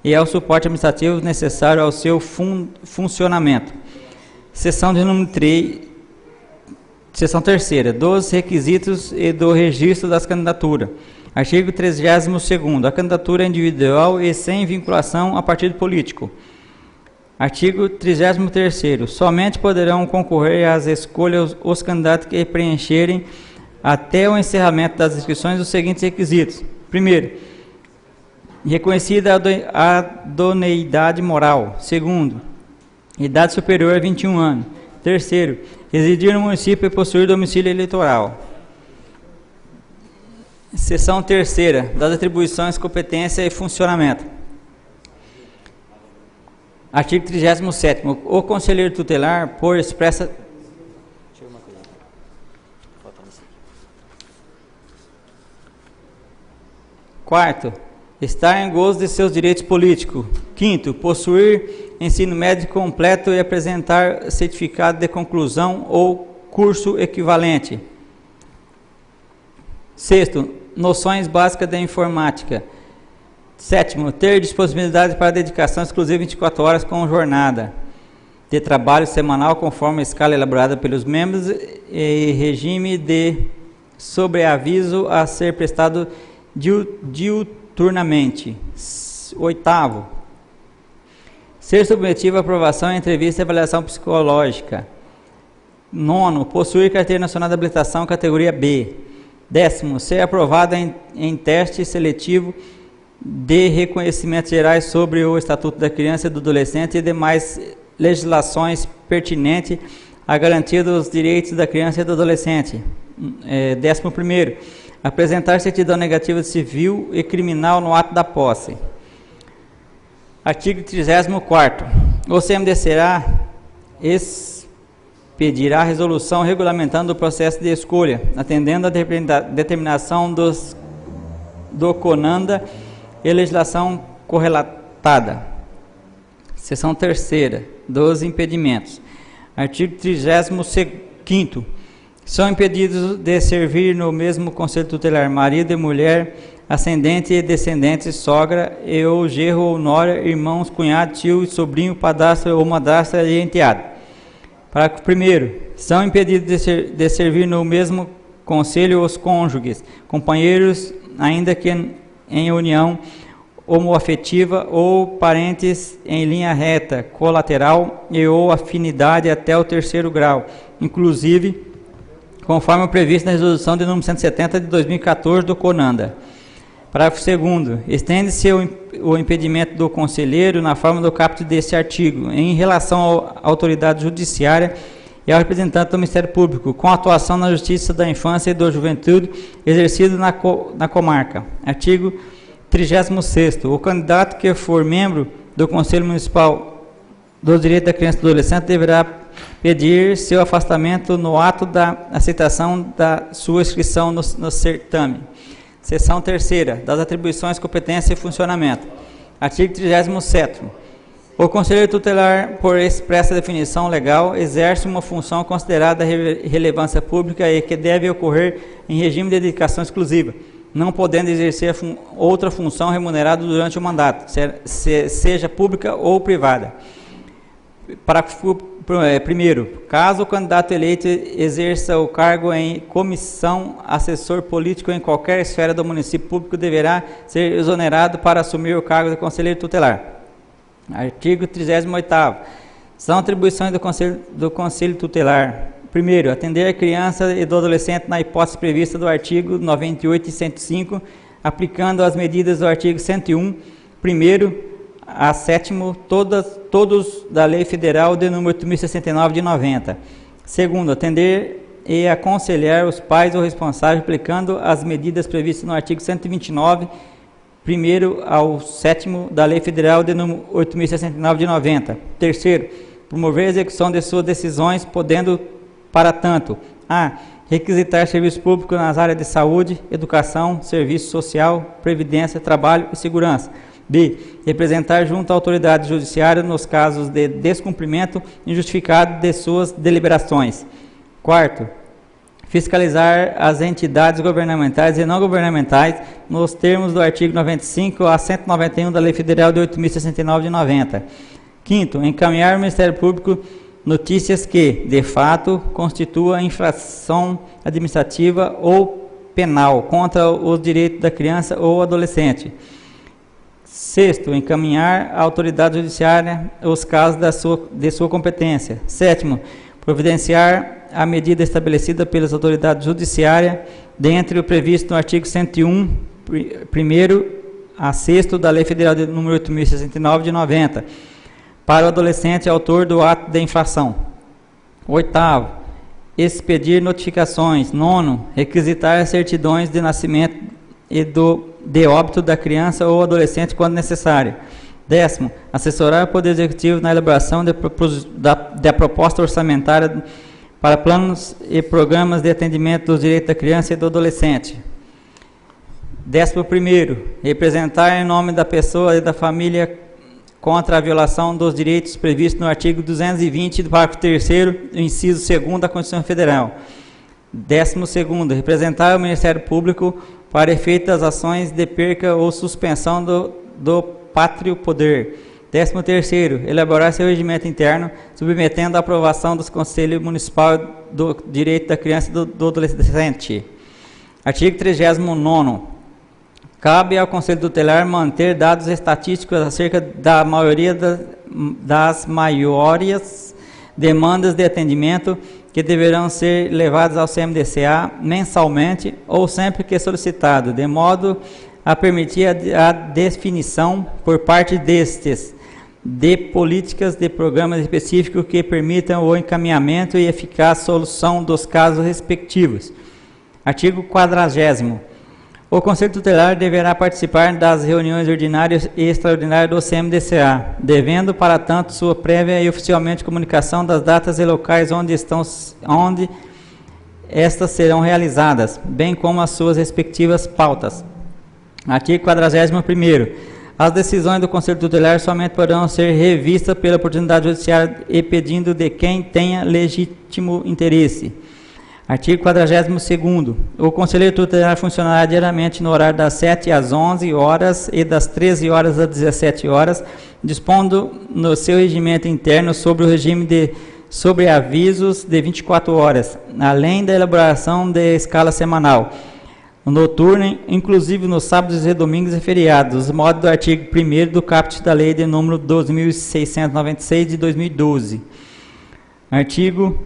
e ao suporte administrativo necessário ao seu funcionamento. Seção de número 3. Seção 3ª, dos requisitos e do registro das candidaturas. Artigo 32º, a candidatura é individual e sem vinculação a partido político. Artigo 33º, somente poderão concorrer às escolhas os candidatos que preencherem até o encerramento das inscrições os seguintes requisitos. Primeiro, reconhecida a idoneidade moral. Segundo, idade superior a 21 anos. Terceiro, residir no município e possuir domicílio eleitoral. Seção 3ª, das atribuições, competência e funcionamento. Artigo 37º. O conselheiro tutelar, por expressa... Quarto, estar em gozo de seus direitos políticos. Quinto, possuir ensino médio completo e apresentar certificado de conclusão ou curso equivalente. Sexto, noções básicas da informática. Sétimo, ter disponibilidade para dedicação exclusiva 24 horas com jornada de trabalho semanal conforme a escala elaborada pelos membros e regime de sobreaviso a ser prestado diuturnamente. Oitavo, ser submetido à aprovação em entrevista e avaliação psicológica. Nono, possuir carteira nacional de habilitação categoria B. Décimo, ser aprovado em teste seletivo de reconhecimentos gerais sobre o Estatuto da Criança e do Adolescente e demais legislações pertinentes à garantia dos direitos da criança e do adolescente. 11º, apresentar certidão negativa civil e criminal no ato da posse. Artigo 34º. O CMDCA expedirá resolução regulamentando o processo de escolha, atendendo à determinação do CONANDA e legislação correlatada. Seção 3ª, dos impedimentos. Artigo 35º. São impedidos de servir no mesmo Conselho Tutelar marido e mulher, ascendente e descendente, sogra e ou genro ou nora, irmãos, cunhado, tio, sobrinho, padrasto ou madrasta e enteado. Parágrafo 1º. São impedidos de servir no mesmo conselho os cônjuges, companheiros, ainda que em união homoafetiva ou parentes em linha reta, colateral e ou afinidade até o 3º grau, inclusive conforme o previsto na resolução de número 170 de 2014 do CONANDA. Parágrafo 2º. Estende-se o impedimento do conselheiro na forma do caput deste artigo, em relação à autoridade judiciária e ao representante do Ministério Público, com atuação na Justiça da Infância e da Juventude, exercido na comarca. Artigo 36º. O candidato que for membro do Conselho Municipal dos Direitos da Criança e do Adolescente deverá pedir seu afastamento no ato da aceitação da sua inscrição no certame. Seção 3ª. Das atribuições, competência e funcionamento. Artigo 37º. O conselheiro tutelar, por expressa definição legal, exerce uma função considerada de relevância pública e que deve ocorrer em regime de dedicação exclusiva, não podendo exercer outra função remunerada durante o mandato, seja pública ou privada. Parágrafo 1º. Caso o candidato eleito exerça o cargo em comissão, assessor político em qualquer esfera do município público, deverá ser exonerado para assumir o cargo de conselheiro tutelar. Artigo 38º. São atribuições do Conselho Tutelar. Primeiro, atender a criança e do adolescente na hipótese prevista do artigo 98 e 105, aplicando as medidas do artigo 101, primeiro a sétimo, todos da Lei Federal de número 8.069 de 90. Segundo, atender e aconselhar os pais ou responsáveis, aplicando as medidas previstas no artigo 129, primeiro ao sétimo da Lei Federal de número 8.069 de 90. Terceiro, promover a execução de suas decisões, podendo, para tanto, a. requisitar serviço público nas áreas de saúde, educação, serviço social, previdência, trabalho e segurança. B. Representar junto à autoridade judiciária nos casos de descumprimento injustificado de suas deliberações. Quarto, fiscalizar as entidades governamentais e não governamentais nos termos do artigo 95 a 191 da Lei Federal de 8.069 de 90. Quinto, encaminhar ao Ministério Público notícias que, de fato, constituam infração administrativa ou penal contra os direitos da criança ou adolescente. Sexto, encaminhar à autoridade judiciária os casos de sua competência. Sétimo, providenciar a medida estabelecida pelas autoridades judiciárias, dentre o previsto no artigo 101, primeiro a sexto da Lei Federal de número 8.069 de 90, para o adolescente autor do ato de infração. Oitavo, expedir notificações. Nono, requisitar certidões de nascimento e de óbito da criança ou adolescente quando necessário. Décimo, assessorar o Poder Executivo na elaboração da proposta orçamentária para planos e programas de atendimento dos direitos da criança e do adolescente. 11º, representar em nome da pessoa e da família contra a violação dos direitos previstos no artigo 220 do parágrafo 3º, inciso 2º da Constituição Federal. 12º, representar o Ministério Público para efeito das ações de perca ou suspensão do pátrio poder. 13º, elaborar seu regimento interno, submetendo à aprovação dos Conselhos Municipais do Direito da Criança e do Adolescente. Artigo 39º. Cabe ao Conselho Tutelar manter dados estatísticos acerca da maioria das maiores demandas de atendimento que deverão ser levadas ao CMDCA mensalmente ou sempre que solicitado, de modo a permitir a definição por parte destes de políticas de programas específicos que permitam o encaminhamento e eficaz solução dos casos respectivos. Artigo 40º. O Conselho Tutelar deverá participar das reuniões ordinárias e extraordinárias do CMDCA, devendo, para tanto, sua prévia e oficialmente comunicação das datas e locais onde estas serão realizadas, bem como as suas respectivas pautas. Artigo 41º. As decisões do Conselho Tutelar somente poderão ser revistas pela oportunidade judiciária e pedindo de quem tenha legítimo interesse. Artigo 42º. O Conselheiro Tutelar funcionará diariamente no horário das 7 às 11 horas e das 13 horas às 17 horas, dispondo no seu regimento interno sobre o regime de sobreavisos de 24 horas, além da elaboração de escala semanal, noturna, inclusive nos sábados e domingos e feriados, os modos do artigo 1º do caput da Lei de número 12.696 de 2012. Artigo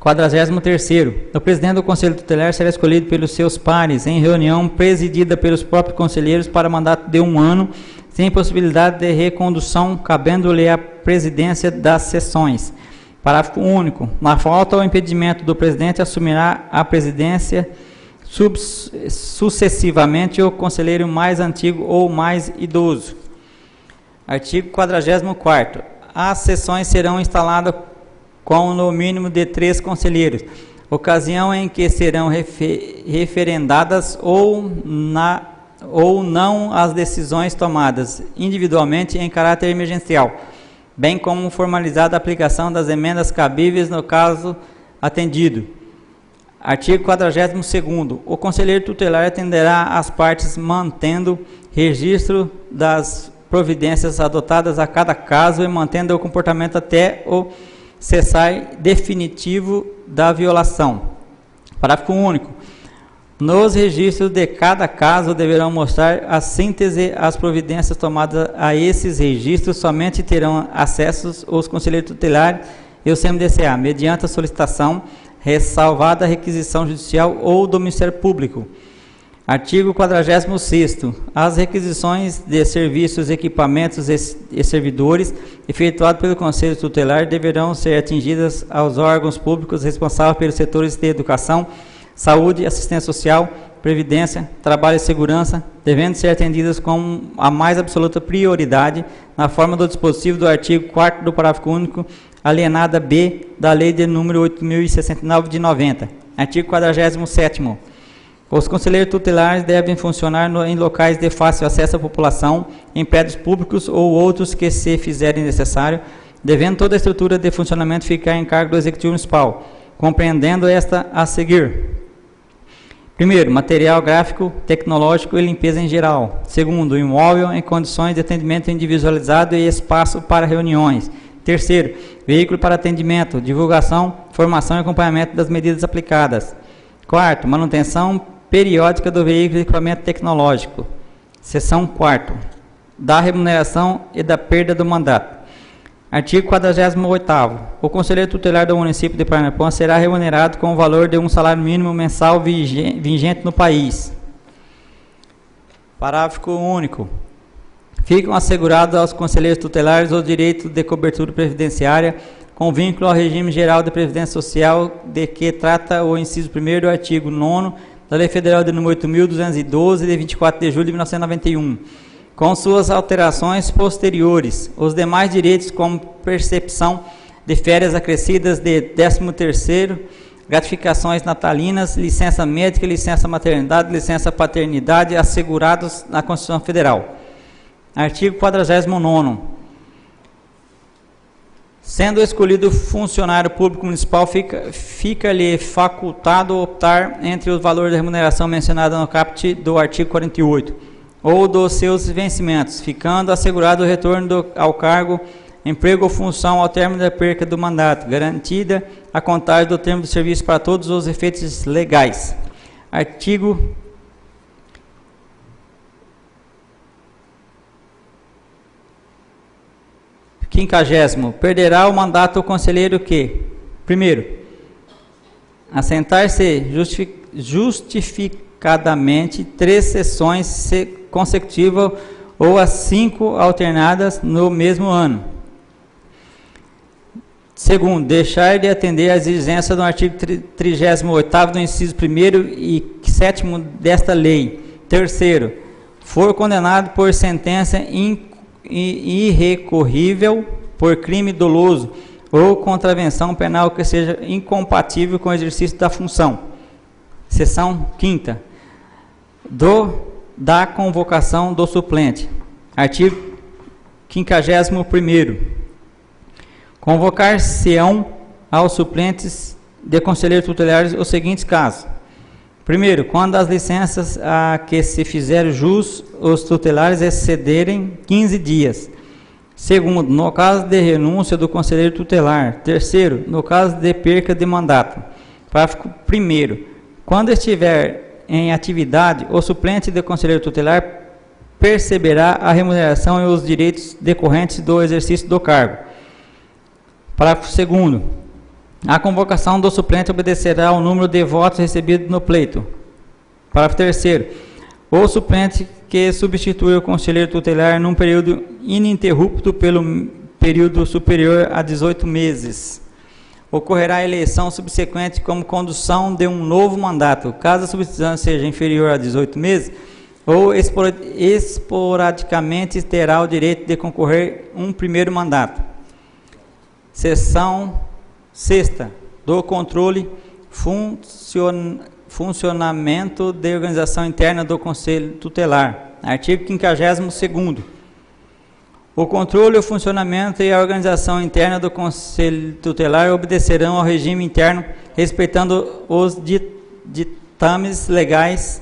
43º. O presidente do Conselho Tutelar será escolhido pelos seus pares em reunião presidida pelos próprios conselheiros para mandato de 1 ano, sem possibilidade de recondução, cabendo-lhe a presidência das sessões. Parágrafo único. Na falta ou impedimento do presidente, assumirá a presidência sucessivamente o conselheiro mais antigo ou mais idoso. Artigo 44º. As sessões serão instaladas com no mínimo de 3 conselheiros, ocasião em que serão referendadas ou não as decisões tomadas individualmente em caráter emergencial, bem como formalizada a aplicação das emendas cabíveis no caso atendido. Artigo 42º. O conselheiro tutelar atenderá às partes mantendo registro das providências adotadas a cada caso e mantendo o comportamento até o cessar definitivo da violação. Parágrafo único. Nos registros de cada caso deverão mostrar a síntese as providências tomadas a esses registros, somente terão acesso os conselheiros tutelares e o CMDCA, mediante a solicitação, ressalvada a requisição judicial ou do Ministério Público. Artigo 46º. As requisições de serviços, equipamentos e servidores efetuados pelo Conselho Tutelar deverão ser atingidas aos órgãos públicos responsáveis pelos setores de educação, saúde, assistência social, previdência, trabalho e segurança, devendo ser atendidas com a mais absoluta prioridade, na forma do dispositivo do artigo 4º do parágrafo único, alienada B, da Lei de número 8.069 de 90. Artigo 47º. Os conselheiros tutelares devem funcionar em locais de fácil acesso à população, em prédios públicos ou outros que se fizerem necessário, devendo toda a estrutura de funcionamento ficar em cargo do Executivo Municipal, compreendendo esta a seguir. Primeiro, material gráfico, tecnológico e limpeza em geral. Segundo, imóvel em condições de atendimento individualizado e espaço para reuniões. Terceiro, veículo para atendimento, divulgação, formação e acompanhamento das medidas aplicadas. Quarto, manutenção periódica do veículo e equipamento tecnológico. Seção 4ª. Da remuneração e da perda do mandato. Artigo 48º. O conselheiro tutelar do município de Paranapuã será remunerado com o valor de um salário mínimo mensal vigente no país. Parágrafo único. Ficam assegurados aos conselheiros tutelares o direito de cobertura previdenciária com vínculo ao regime geral de previdência social de que trata o inciso 1º do artigo 9º da Lei Federal de número 8.212, de 24 de julho de 1991. Com suas alterações posteriores, os demais direitos como percepção de férias acrescidas de 13º, gratificações natalinas, licença médica, licença maternidade, licença paternidade, assegurados na Constituição Federal. Artigo 49º. Sendo escolhido funcionário público municipal, fica-lhe facultado optar entre os valores de remuneração mencionados no caput do artigo 48, ou dos seus vencimentos, ficando assegurado o retorno ao cargo, emprego ou função ao término da perca do mandato, garantida a contagem do termo de serviço para todos os efeitos legais. Artigo 50º. Perderá o mandato o conselheiro que, primeiro, assentar-se justificadamente 3 sessões consecutivas ou as 5 alternadas no mesmo ano. Segundo, deixar de atender às exigências do artigo 38º do inciso 1º e 7º desta lei. Terceiro, for condenado por sentença irrecorrível por crime doloso ou contravenção penal que seja incompatível com o exercício da função. Seção 5ª. Da convocação do suplente. Artigo 51º. Convocar-se-ão aos suplentes de conselheiros tutelares os seguintes casos. Primeiro, quando as licenças a que se fizer jus os tutelares excederem 15 dias. Segundo, no caso de renúncia do conselheiro tutelar. Terceiro, no caso de perca de mandato. Parágrafo 1º. Quando estiver em atividade, o suplente do conselheiro tutelar perceberá a remuneração e os direitos decorrentes do exercício do cargo. Parágrafo 2º. A convocação do suplente obedecerá ao número de votos recebidos no pleito. Parágrafo 3º. O suplente que substitui o conselheiro tutelar num período ininterrupto pelo período superior a 18 meses. ocorrerá a eleição subsequente como condução de um novo mandato, caso a subsistência seja inferior a 18 meses, ou esporadicamente terá o direito de concorrer um primeiro mandato. Seção 6ª, do controle, funcionamento de organização interna do Conselho Tutelar. Artigo 52º. O controle, o funcionamento e a organização interna do Conselho Tutelar obedecerão ao regime interno, respeitando os ditames legais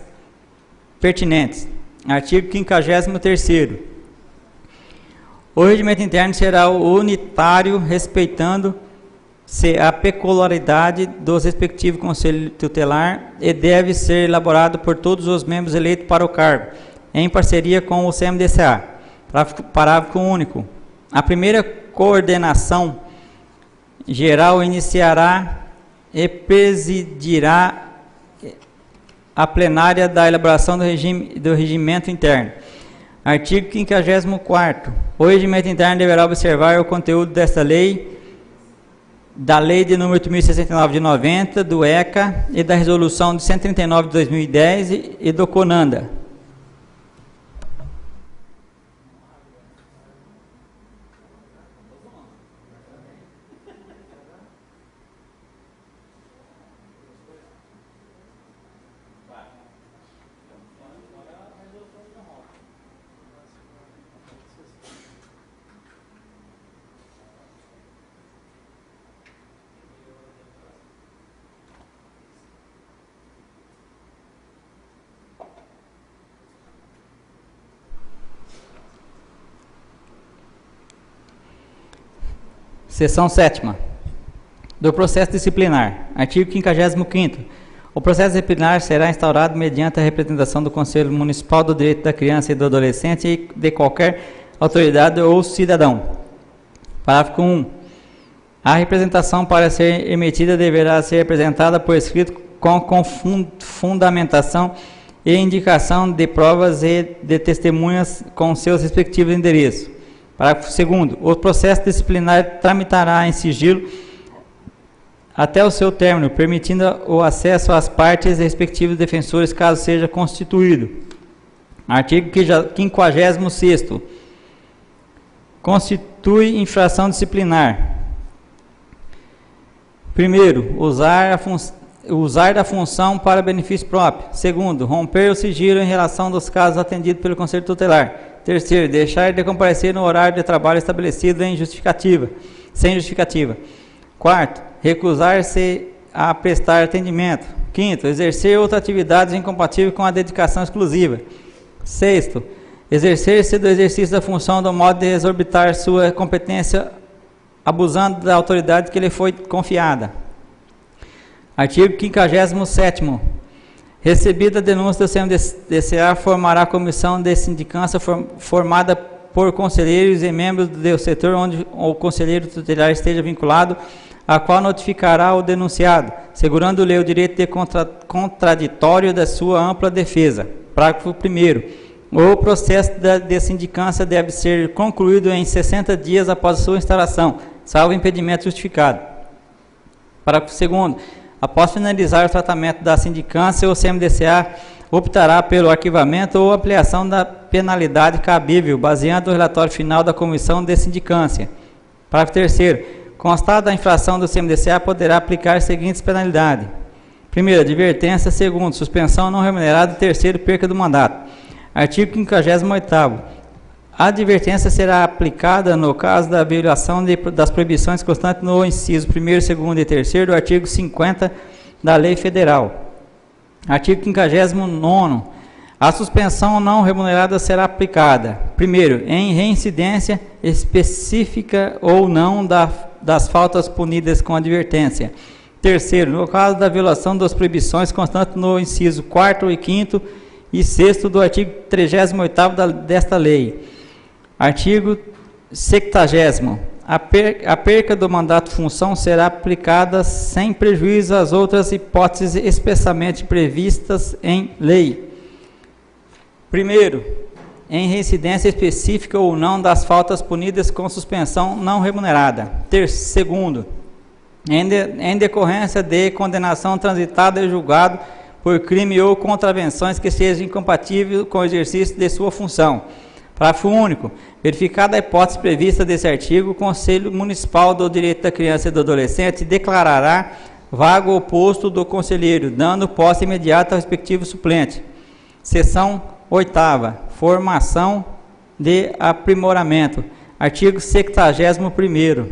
pertinentes. Artigo 53º. O regimento interno será unitário, respeitando-se a peculiaridade dos respectivos Conselho Tutelar e deve ser elaborado por todos os membros eleitos para o cargo, em parceria com o CMDCA. Parágrafo único. A primeira coordenação geral iniciará e presidirá a plenária da elaboração do regimento interno. Artigo 54º. O regimento interno deverá observar o conteúdo desta lei, da Lei de número 8.069 de 90, do ECA, e da Resolução de 139 de 2010 e do CONANDA. Seção 7ª. Do processo disciplinar. Artigo 55º. O processo disciplinar será instaurado mediante a representação do Conselho Municipal do Direito da Criança e do Adolescente e de qualquer autoridade ou cidadão. Parágrafo 1. A representação para ser emitida deverá ser apresentada por escrito com fundamentação e indicação de provas e de testemunhas com seus respectivos endereços. Parágrafo 2º. O processo disciplinar tramitará em sigilo até o seu término, permitindo o acesso às partes e respectivos defensores, caso seja constituído. Artigo 56º. Constitui infração disciplinar. Primeiro, usar da função para benefício próprio. Segundo, romper o sigilo em relação dos casos atendidos pelo Conselho Tutelar. Terceiro, deixar de comparecer no horário de trabalho estabelecido sem justificativa. Quarto, recusar-se a prestar atendimento. Quinto, exercer outra atividade incompatível com a dedicação exclusiva. Sexto, exercer-se do exercício da função do modo de exorbitar sua competência, abusando da autoridade que lhe foi confiada. Artigo 57º. Recebida a denúncia do CMDCA, formará a comissão de sindicância formada por conselheiros e membros do setor onde o conselheiro tutelar esteja vinculado, a qual notificará o denunciado, segurando-lhe o direito de contraditório da sua ampla defesa. Parágrafo 1º. O processo de sindicância deve ser concluído em 60 dias após a sua instalação, salvo impedimento justificado. Parágrafo 2º. Após finalizar o tratamento da sindicância, o CMDCA optará pelo arquivamento ou ampliação da penalidade cabível, baseando o relatório final da comissão de sindicância. Parágrafo 3º. Constada a infração do CMDCA, poderá aplicar as seguintes penalidades. Primeiro, advertência. Segundo, suspensão não remunerada. Terceiro, perca do mandato. Artigo 58º. A advertência será aplicada no caso da violação das proibições constantes no inciso 1º, 2º e 3º do artigo 50 da Lei Federal. Artigo 59º. A suspensão não remunerada será aplicada, primeiro, em reincidência específica ou não das faltas punidas com advertência. Terceiro, no caso da violação das proibições constantes no inciso 4º e 5º e 6º do artigo 38º desta lei. Artigo 70º. A perca do mandato-função será aplicada sem prejuízo às outras hipóteses expressamente previstas em lei. Primeiro, em reincidência específica ou não das faltas punidas com suspensão não remunerada. Segundo, em decorrência de condenação transitada e julgado por crime ou contravenções que sejam incompatíveis com o exercício de sua função. Parágrafo único. Verificada a hipótese prevista desse artigo, o Conselho Municipal do Direito da Criança e do Adolescente declarará vago o posto do conselheiro, dando posse imediata ao respectivo suplente. Seção 8ª. Formação de aprimoramento. Artigo 71º.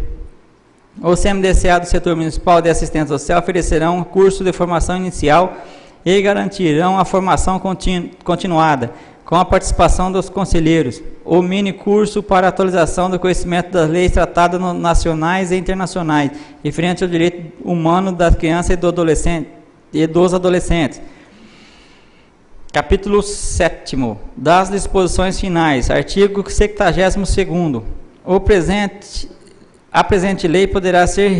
O CMDCA do Setor Municipal de Assistência Social oferecerão curso de formação inicial e garantirão a formação continuada, com a participação dos conselheiros, o mini-curso para atualização do conhecimento das leis tratadas nacionais e internacionais, referente ao direito humano das crianças e dos adolescentes. Capítulo 7º, das disposições finais, artigo 72º. A presente lei poderá ser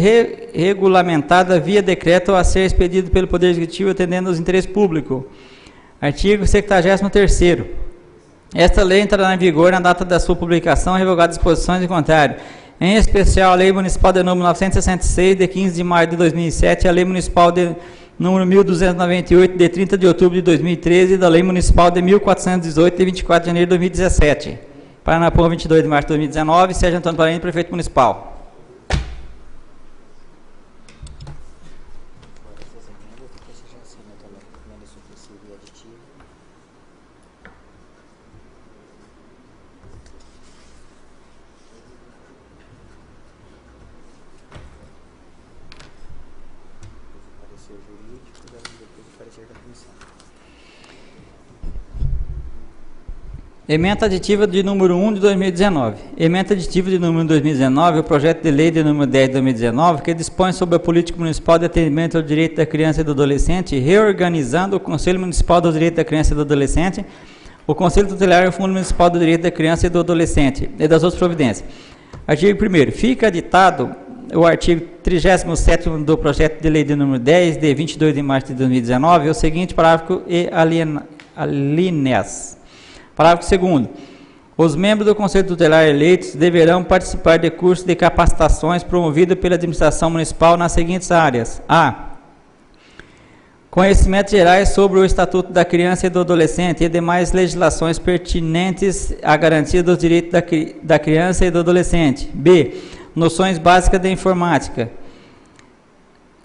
regulamentada via decreto a ser expedido pelo Poder Executivo atendendo aos interesses públicos. Artigo 73º. Esta lei entrará em vigor na data da sua publicação, revogadas disposições em contrário. Em especial, a Lei Municipal de número 966, de 15 de maio de 2007, a Lei Municipal de número 1298, de 30 de outubro de 2013, e da Lei Municipal de 1418, de 24 de janeiro de 2017. Paranapuã, 22 de março de 2019, Sérgio Antônio Paraíba, Prefeito Municipal. Emenda aditiva de número 1 de 2019. Emenda aditiva de número 2019, o projeto de lei de número 10 de 2019, que dispõe sobre a política municipal de atendimento ao direito da criança e do adolescente, reorganizando o Conselho Municipal do Direito da Criança e do Adolescente, o Conselho Tutelar e o Fundo Municipal do Direito da Criança e do Adolescente, e das outras providências. Artigo 1º. Fica ditado o artigo 37º do projeto de lei de número 10, de 22 de março de 2019, o seguinte parágrafo e alíneas. Parágrafo 2º. Os membros do Conselho Tutelar eleitos deverão participar de cursos de capacitações promovidos pela administração municipal nas seguintes áreas. A. Conhecimentos gerais sobre o Estatuto da Criança e do Adolescente e demais legislações pertinentes à garantia dos direitos da criança e do adolescente. B. Noções básicas de informática.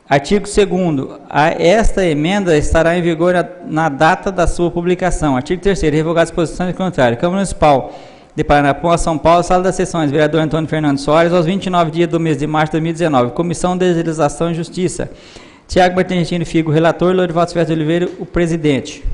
Artigo 2º. Esta emenda estará em vigor na data da sua publicação. Artigo 3º. Revogadas disposições contrárias. Câmara Municipal de Paranapuã, São Paulo, Sala das Sessões, vereador Antônio Fernando Soares, aos 29 dias do mês de março de 2019. Comissão de Legislação e Justiça. Tiago Martins Figo, relator. Lorival Silvestre de Oliveira, o presidente.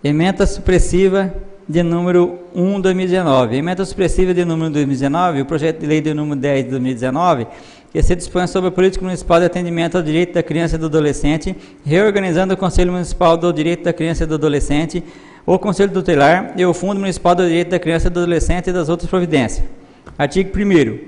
Emenda supressiva de número 1 de 2019. Emenda supressiva de número 2019, o projeto de lei de número 10 de 2019, que se dispõe sobre a política municipal de atendimento ao direito da criança e do adolescente, reorganizando o Conselho Municipal do Direito da Criança e do Adolescente, o Conselho Tutelar e o Fundo Municipal do Direito da Criança e do Adolescente e das outras providências. Artigo 1º.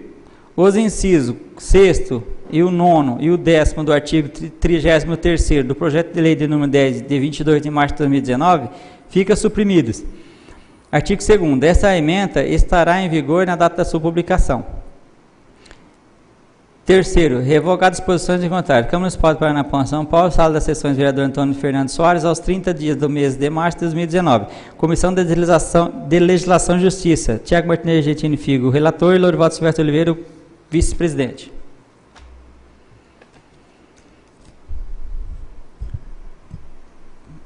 Os incisos 6º e o 9º e o 10º do artigo 33º do projeto de lei de número 10 de 22 de março de 2019 ficam suprimidos. Artigo 2º. Essa emenda estará em vigor na data da sua publicação. 3º. Revogadas disposições em contrário. Câmara Municipal de Paranapuã, São Paulo, Sala das Sessões, vereador Antônio Fernando Soares, aos 30 dias do mês de março de 2019. Comissão de Legislação e Justiça. Tiago Martinez Gentini Figo, relator, e Lorival Silvestre Oliveira, o vice-presidente.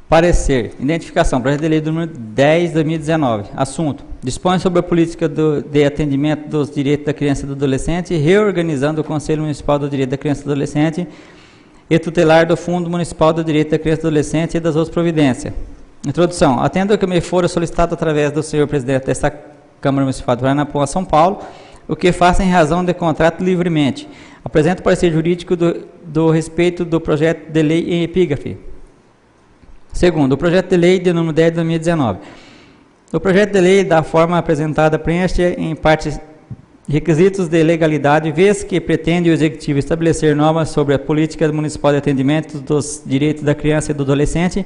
Parecer. Identificação. Projeto de lei número 10 de 2019. Assunto. Dispõe sobre a política de atendimento dos direitos da criança e do adolescente, reorganizando o Conselho Municipal do Direito da Criança e do Adolescente e tutelar do Fundo Municipal do Direito da Criança e do Adolescente e das outras providências. Introdução. Atendo que me fora solicitado através do senhor presidente desta Câmara Municipal de Paranapuã, São Paulo, o que faça em razão de contrato livremente. Apresento o parecer jurídico do respeito do projeto de lei em epígrafe. Segundo, o projeto de lei de número 10 de 2019. O projeto de lei, da forma apresentada, preenche em parte requisitos de legalidade, vez que pretende o Executivo estabelecer normas sobre a política municipal de atendimento dos direitos da criança e do adolescente.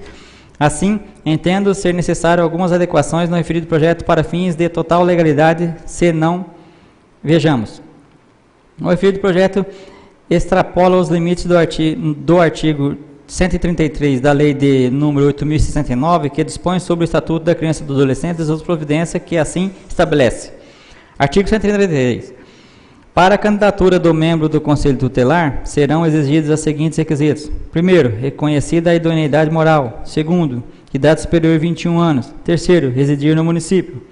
Assim, entendo ser necessário algumas adequações no referido projeto para fins de total legalidade, se não, vejamos. O efeito do projeto extrapola os limites do artigo 133 da Lei de número 8.069, que dispõe sobre o Estatuto da Criança e do Adolescente e as outras providências que assim estabelece. Artigo 133. Para a candidatura do membro do Conselho Tutelar, serão exigidos os seguintes requisitos. Primeiro, reconhecida a idoneidade moral. Segundo, idade superior a 21 anos. Terceiro, residir no município.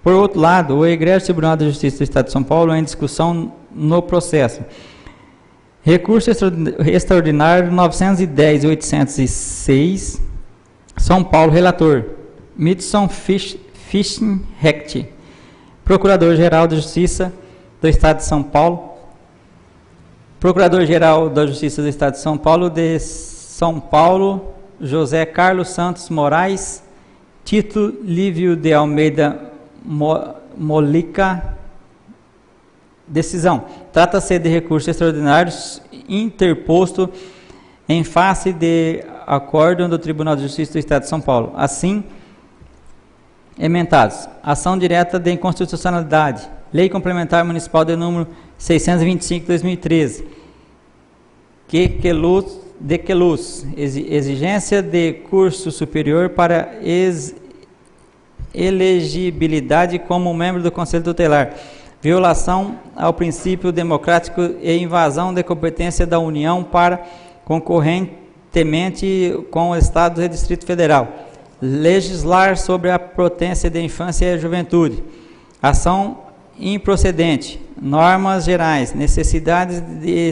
Por outro lado, o egresso Tribunal de Justiça do Estado de São Paulo é em discussão no processo. Recurso extraordinário 910.806, São Paulo, relator. Midson Fischenrecht, Procurador-Geral da Justiça do Estado de São Paulo. Procurador-Geral da Justiça do Estado de São Paulo, José Carlos Santos Moraes. Tito Lívio de Almeida Molica. Decisão. Trata-se de recurso extraordinário interposto em face de acórdão do Tribunal de Justiça do Estado de São Paulo. Assim, ementados. Ação direta de inconstitucionalidade. Lei Complementar Municipal de número 625/2013. Exigência de curso superior para elegibilidade como membro do Conselho Tutelar. Violação ao princípio democrático e invasão de competência da União para concorrentemente com o Estado e Distrito Federal. Legislar sobre a potência da infância e juventude. Ação improcedente. Normas gerais. Necessidades de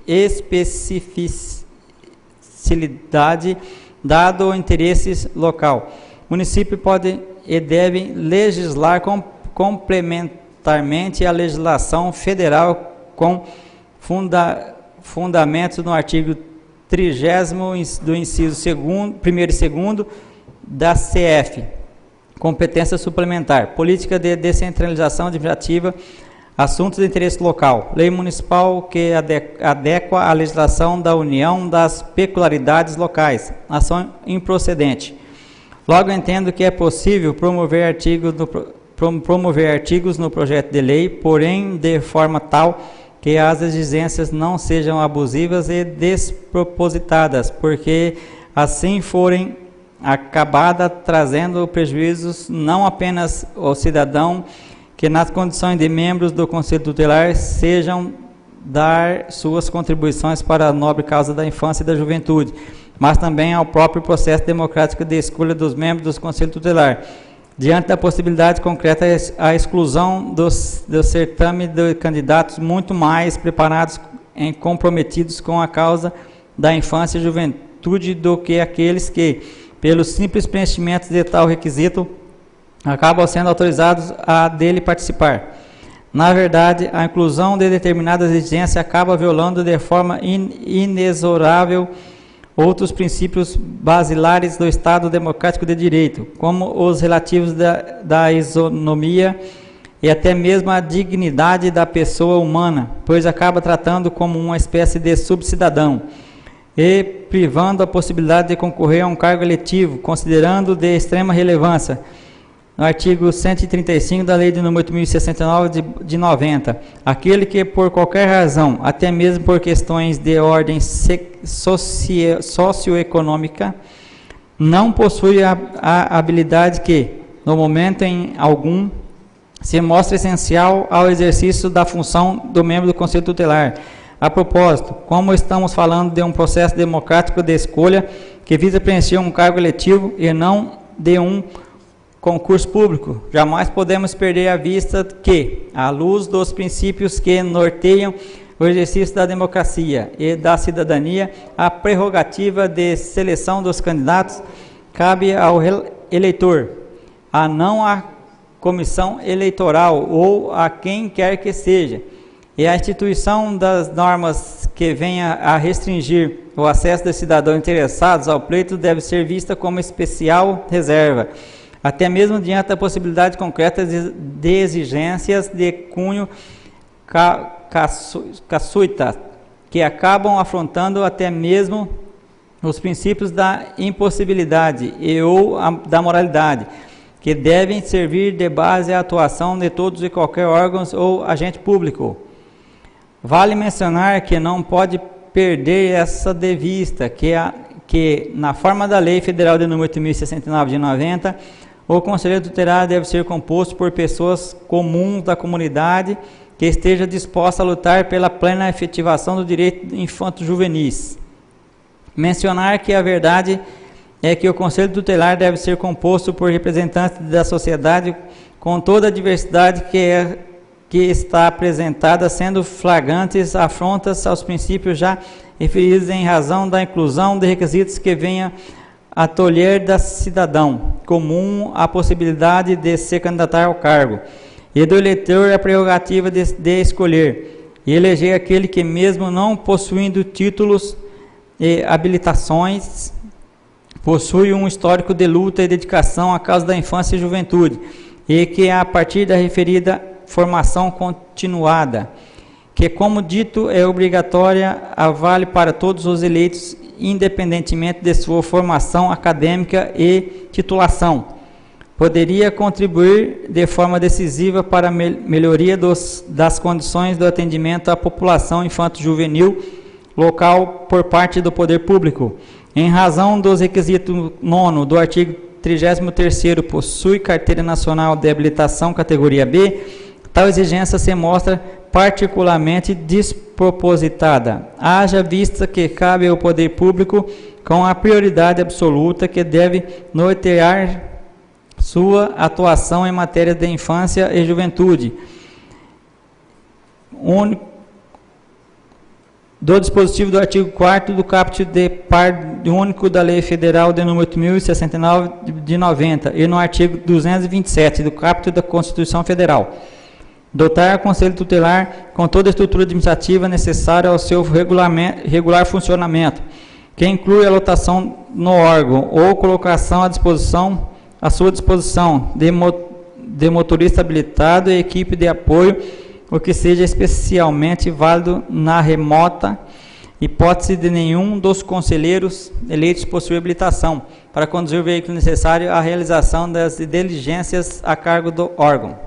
especificidade dado o interesse local. O município pode e deve legislar complementarmente a legislação federal com fundamentos no artigo 30º do inciso 1º e 2º da CF. Competência suplementar. Política de descentralização administrativa. Assuntos de interesse local. Lei municipal que adequa a legislação da União das peculiaridades locais. Ação improcedente. Logo, entendo que é possível promover artigos no projeto de lei, porém de forma tal que as exigências não sejam abusivas e despropositadas, porque assim forem acabada trazendo prejuízos não apenas ao cidadão que nas condições de membros do Conselho Tutelar sejam dar suas contribuições para a nobre causa da infância e da juventude, mas também ao próprio processo democrático de escolha dos membros do Conselho Tutelar, diante da possibilidade concreta a exclusão do certame de candidatos muito mais preparados e comprometidos com a causa da infância e juventude do que aqueles que, pelo simples preenchimento de tal requisito, acabam sendo autorizados a dele participar. Na verdade, a inclusão de determinadas exigências acaba violando de forma inexorável outros princípios basilares do Estado Democrático de Direito, como os relativos da isonomia e até mesmo a dignidade da pessoa humana, pois acaba tratando como uma espécie de subcidadão e privando a possibilidade de concorrer a um cargo eletivo, considerando de extrema relevância, no artigo 135 da Lei de número 8.069 de 90, aquele que por qualquer razão, até mesmo por questões de ordem socioeconômica, não possui a habilidade que, no momento em algum, se mostra essencial ao exercício da função do membro do Conselho Tutelar. A propósito, como estamos falando de um processo democrático de escolha que visa preencher um cargo eletivo e não de um concurso público, jamais podemos perder a vista que, à luz dos princípios que norteiam o exercício da democracia e da cidadania, a prerrogativa de seleção dos candidatos cabe ao eleitor, a não à comissão eleitoral ou a quem quer que seja. E a instituição das normas que venha a restringir o acesso dos cidadãos interessados ao pleito deve ser vista como especial reserva, até mesmo diante da possibilidade concreta de exigências de cunho casuíta, que acabam afrontando até mesmo os princípios da impossibilidade e ou da moralidade, que devem servir de base à atuação de todos e qualquer órgãos ou agente público. Vale mencionar que não pode perder essa de vista, que na forma da Lei Federal de número 8.069 de 90, o Conselho Tutelar deve ser composto por pessoas comuns da comunidade que esteja disposta a lutar pela plena efetivação do direito infanto-juvenis. Mencionar que a verdade é que o Conselho Tutelar deve ser composto por representantes da sociedade com toda a diversidade que está apresentada, sendo flagrantes afrontas aos princípios já referidos em razão da inclusão de requisitos que venham a tolher da cidadão comum a possibilidade de se candidatar ao cargo, e do eleitor a prerrogativa de escolher e eleger aquele que, mesmo não possuindo títulos e habilitações, possui um histórico de luta e dedicação à causa da infância e juventude, e que, a partir da referida formação continuada, que, como dito, é obrigatória, vale para todos os eleitos, independentemente de sua formação acadêmica e titulação, poderia contribuir de forma decisiva para a melhoria das condições do atendimento à população infanto-juvenil local por parte do poder público. Em razão dos requisitos 9 do artigo 33º, possui carteira nacional de habilitação categoria B, tal exigência se mostra particularmente despropositada, haja vista que cabe ao poder público com a prioridade absoluta que deve nortear sua atuação em matéria de infância e juventude, do dispositivo do artigo 4º do caput de par único da Lei Federal de número 8.069 de 90 e no artigo 227 do caput da Constituição Federal. Dotar o Conselho Tutelar com toda a estrutura administrativa necessária ao seu regular funcionamento, que inclui a lotação no órgão ou colocação à sua disposição de motorista habilitado e equipe de apoio, o que seja especialmente válido na remota hipótese de nenhum dos conselheiros eleitos possuir habilitação para conduzir o veículo necessário à realização das diligências a cargo do órgão.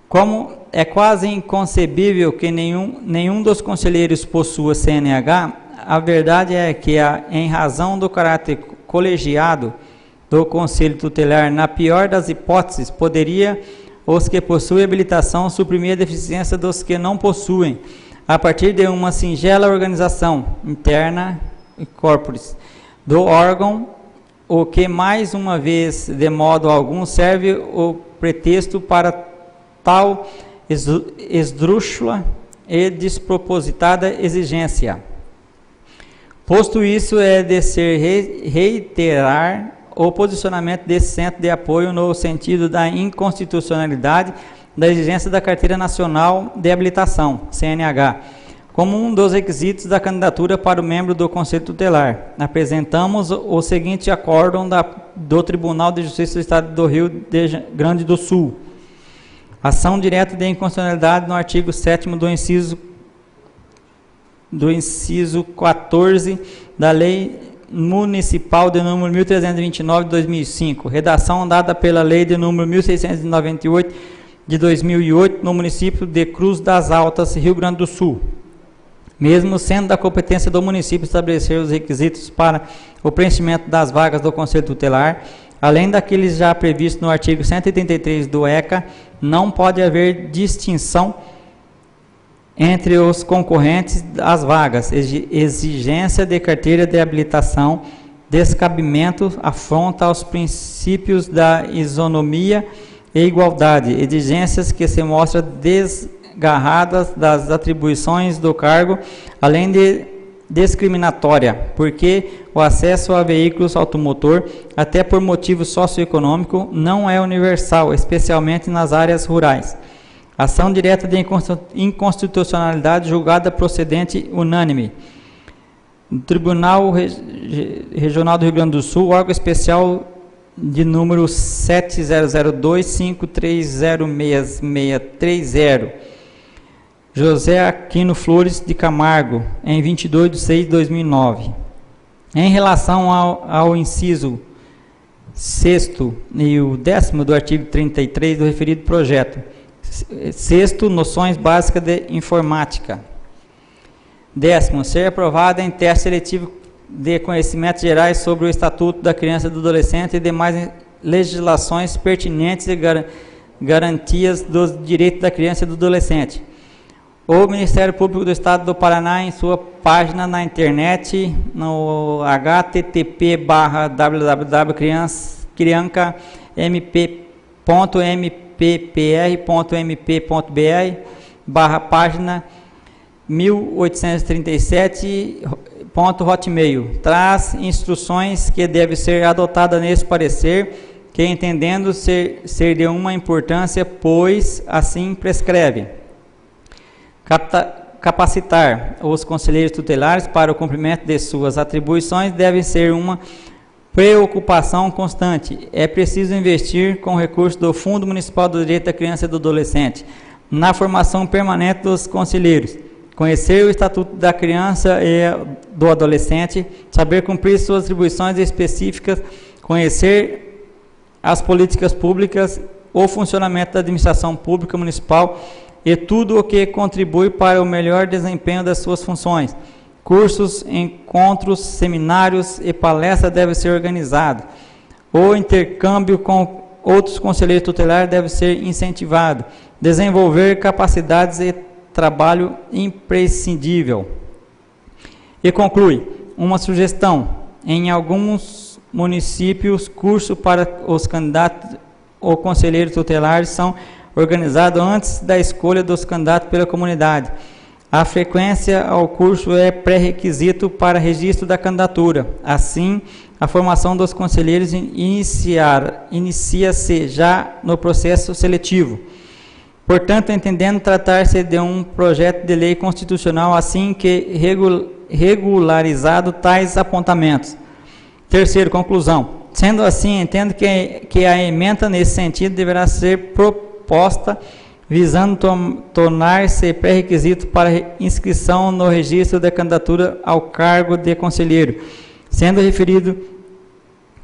Como é quase inconcebível que nenhum dos conselheiros possua CNH, a verdade é que, em razão do caráter colegiado do Conselho Tutelar, na pior das hipóteses, poderia os que possuem habilitação suprimir a deficiência dos que não possuem, a partir de uma singela organização interna e corporis do órgão, o que, mais uma vez, de modo algum, serve o pretexto para tal esdrúxula e despropositada exigência. Posto isso, é de ser reiterar o posicionamento desse centro de apoio no sentido da inconstitucionalidade da exigência da Carteira Nacional de Habilitação, CNH, como um dos requisitos da candidatura para o membro do Conselho Tutelar. Apresentamos o seguinte acórdão do Tribunal de Justiça do Estado do Rio Grande do Sul. Ação direta de inconstitucionalidade no artigo 7º do inciso 14 da Lei Municipal de número 1329 de 2005, redação dada pela Lei de número 1698 de 2008 no município de Cruz das Altas, Rio Grande do Sul. Mesmo sendo da competência do município estabelecer os requisitos para o preenchimento das vagas do Conselho Tutelar, além daqueles já previstos no artigo 183 do ECA, não pode haver distinção entre os concorrentes às vagas, exigência de carteira de habilitação, descabimento, afronta aos princípios da isonomia e igualdade, exigências que se mostram desgarradas das atribuições do cargo, além de discriminatória, porque o acesso a veículos automotor, até por motivo socioeconômico, não é universal, especialmente nas áreas rurais. Ação direta de inconstitucionalidade julgada procedente unânime. No Tribunal Regional do Rio Grande do Sul, órgão especial de número 700253066630. José Aquino Flores de Camargo, em 22/6 de 2009. Em relação ao inciso 6º e o 10º do artigo 33 do referido projeto, Sexto, noções básicas de informática. 10º, ser aprovada em teste seletivo de conhecimentos gerais sobre o Estatuto da Criança e do Adolescente e demais legislações pertinentes e garantias dos direitos da criança e do adolescente. O Ministério Público do Estado do Paraná, em sua página na internet, no http://crianca.mppr.mp.br/página 1837.hotmail, traz instruções que devem ser adotadas nesse parecer, que entendendo ser de uma importância, pois assim prescreve. Capacitar os conselheiros tutelares para o cumprimento de suas atribuições deve ser uma preocupação constante. É preciso investir com recursos do Fundo Municipal do Direito da Criança e do Adolescente na formação permanente dos conselheiros, conhecer o Estatuto da Criança e do Adolescente, saber cumprir suas atribuições específicas, conhecer as políticas públicas, o funcionamento da administração pública municipal e tudo o que contribui para o melhor desempenho das suas funções. Cursos, encontros, seminários e palestras devem ser organizados. O intercâmbio com outros conselheiros tutelares deve ser incentivado. Desenvolver capacidades e trabalho imprescindível. E conclui, uma sugestão: em alguns municípios, cursos para os candidatos ou conselheiros tutelares são organizados antes da escolha dos candidatos pela comunidade. A frequência ao curso é pré-requisito para registro da candidatura. Assim, a formação dos conselheiros inicia-se já no processo seletivo. Portanto, entendendo tratar-se de um projeto de lei constitucional, assim que regularizado tais apontamentos. Terceiro, conclusão. Sendo assim, entendo que a emenda nesse sentido deverá ser proposta visando tornar-se pré-requisito para inscrição no registro da candidatura ao cargo de conselheiro, sendo referido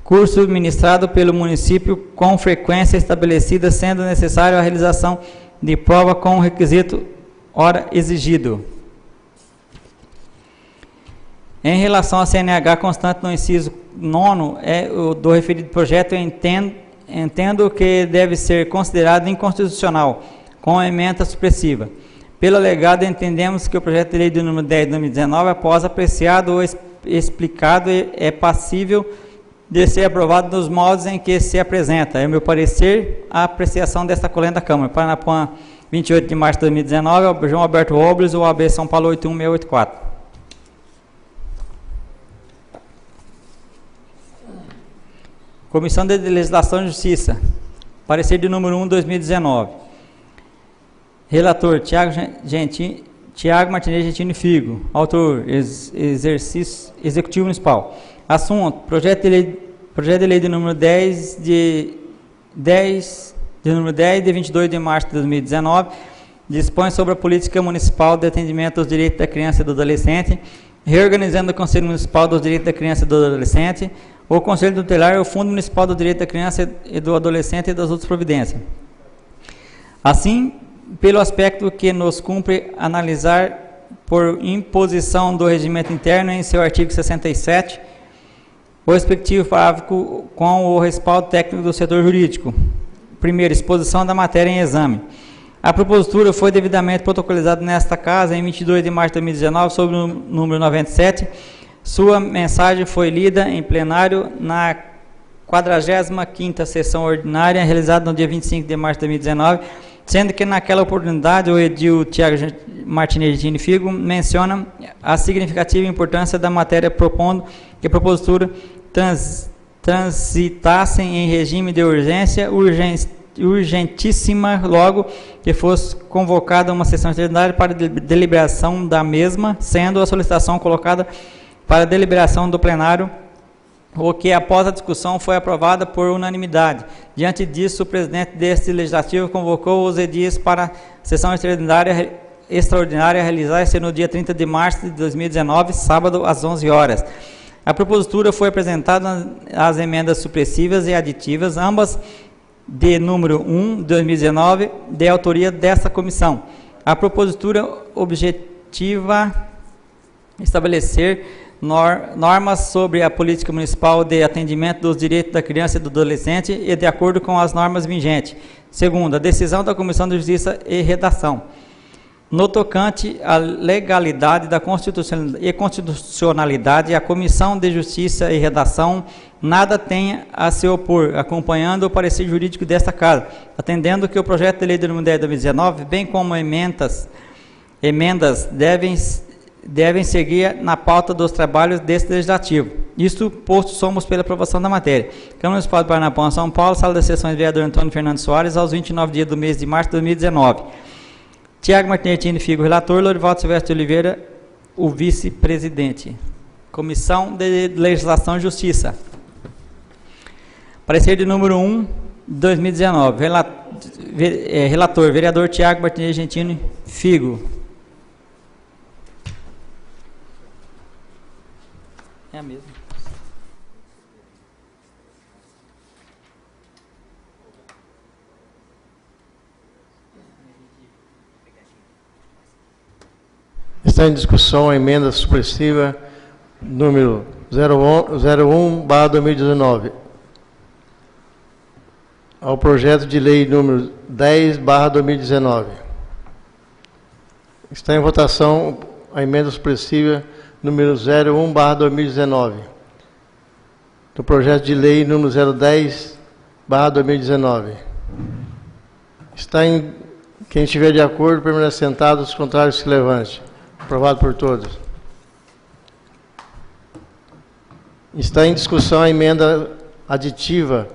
curso ministrado pelo município com frequência estabelecida, sendo necessário a realização de prova com o requisito ora exigido. Em relação à CNH constante no inciso 9 do referido projeto, eu entendo que deve ser considerado inconstitucional, com a emenda supressiva. Pelo alegado, entendemos que o projeto de lei do número 10 de 2019, após apreciado ou explicado, é passível de ser aprovado nos moldes em que se apresenta. É o meu parecer a apreciação desta colenda da Câmara. Paranapuã, 28 de março de 2019, João Alberto Robles, OAB São Paulo 81684. Comissão de Legislação e Justiça. Parecer de número 1 de 2019. Relator, Tiago Martinez Gentini Figo. Autor, Executivo Municipal. Assunto, projeto de lei de número 10 de 22 de março de 2019, dispõe sobre a política municipal de atendimento aos direitos da criança e do adolescente, reorganizando o Conselho Municipal dos Direitos da Criança e do Adolescente, o Conselho Tutelar e o Fundo Municipal do Direito da Criança e do Adolescente e das outras providências. Assim, pelo aspecto que nos cumpre analisar por imposição do regimento interno em seu artigo 67, o respectivo parágrafo com o respaldo técnico do setor jurídico. Primeiro, exposição da matéria em exame. A propositura foi devidamente protocolizada nesta casa em 22 de março de 2019, sob o número 97. Sua mensagem foi lida em plenário na 45ª sessão ordinária, realizada no dia 25 de março de 2019, sendo que naquela oportunidade o edil Tiago Martinez Gentini Figo menciona a significativa importância da matéria, propondo que a propositura transitassem em regime de urgência urgentíssima, logo que fosse convocada uma sessão extraordinária para deliberação da mesma, sendo a solicitação colocada para deliberação do plenário, o que após a discussão foi aprovada por unanimidade. Diante disso, o presidente deste legislativo convocou os edis para a sessão extraordinária realizar-se no dia 30 de março de 2019, sábado, às 11 horas. A propositura foi apresentada às emendas supressivas e aditivas, ambas de número 1, de 2019, de autoria dessa comissão. A propositura objetiva estabelecer normas sobre a política municipal de atendimento dos direitos da criança e do adolescente e de acordo com as normas vigentes. Segundo, a decisão da Comissão de Justiça e Redação. No tocante à legalidade da constitucionalidade, a Comissão de Justiça e Redação nada tem a se opor, acompanhando o parecer jurídico desta Casa, atendendo que o projeto de lei do número 10 de 2019, bem como emendas devem seguir na pauta dos trabalhos deste legislativo. Isto posto, somos pela aprovação da matéria. Câmara Municipal de Paranapuã, São Paulo, Sala das Sessões, vereador Antônio Fernando Soares, aos 29 dias do mês de março de 2019. Tiago Martinetini Figo, relator, Lorivaldo Silvestre de Oliveira, o vice-presidente. Comissão de Legislação e Justiça. Parecer de número 1, de 2019. Relator, vereador Tiago Martinetini Figo. É a mesma. Está em discussão a emenda supressiva número 01/2019 ao projeto de lei número 10/2019. Está em votação a emenda supressiva número 01/2019 do projeto de lei número 010/2019. Quem estiver de acordo, permanece sentado, os contrários se levante. Aprovado por todos. Está em discussão a emenda aditiva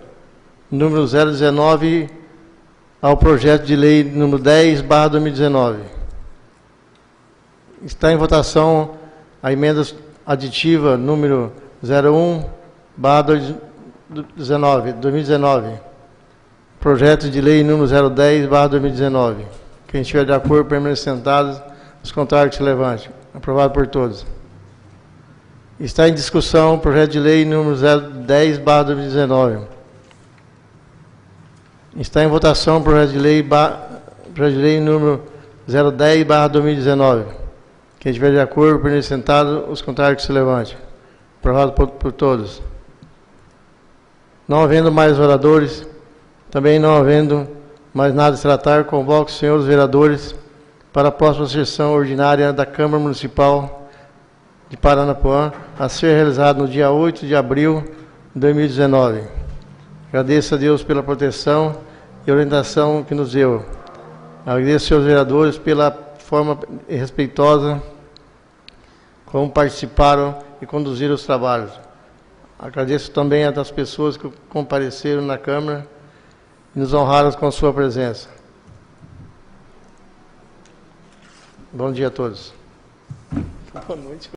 número 019 ao projeto de lei número 10/2019. Está em votação a emenda aditiva número 01/2019. Projeto de lei número 010/2019. Quem estiver de acordo, permanece sentado. Os contrários se levante. Aprovado por todos. Está em discussão o projeto de lei número 010/2019. Está em votação o projeto de lei número 010/2019. Quem estiver de acordo, permaneça sentado. Os contrários se levante. Aprovado por todos. Não havendo mais oradores, também não havendo mais nada a se tratar, convoco os senhores vereadores para a próxima sessão ordinária da Câmara Municipal de Paranapuã, a ser realizada no dia 8 de abril de 2019. Agradeço a Deus pela proteção e orientação que nos deu. Agradeço aos vereadores pela forma respeitosa como participaram e conduziram os trabalhos. Agradeço também às pessoas que compareceram na Câmara e nos honraram com a sua presença. Bom dia a todos. Boa noite.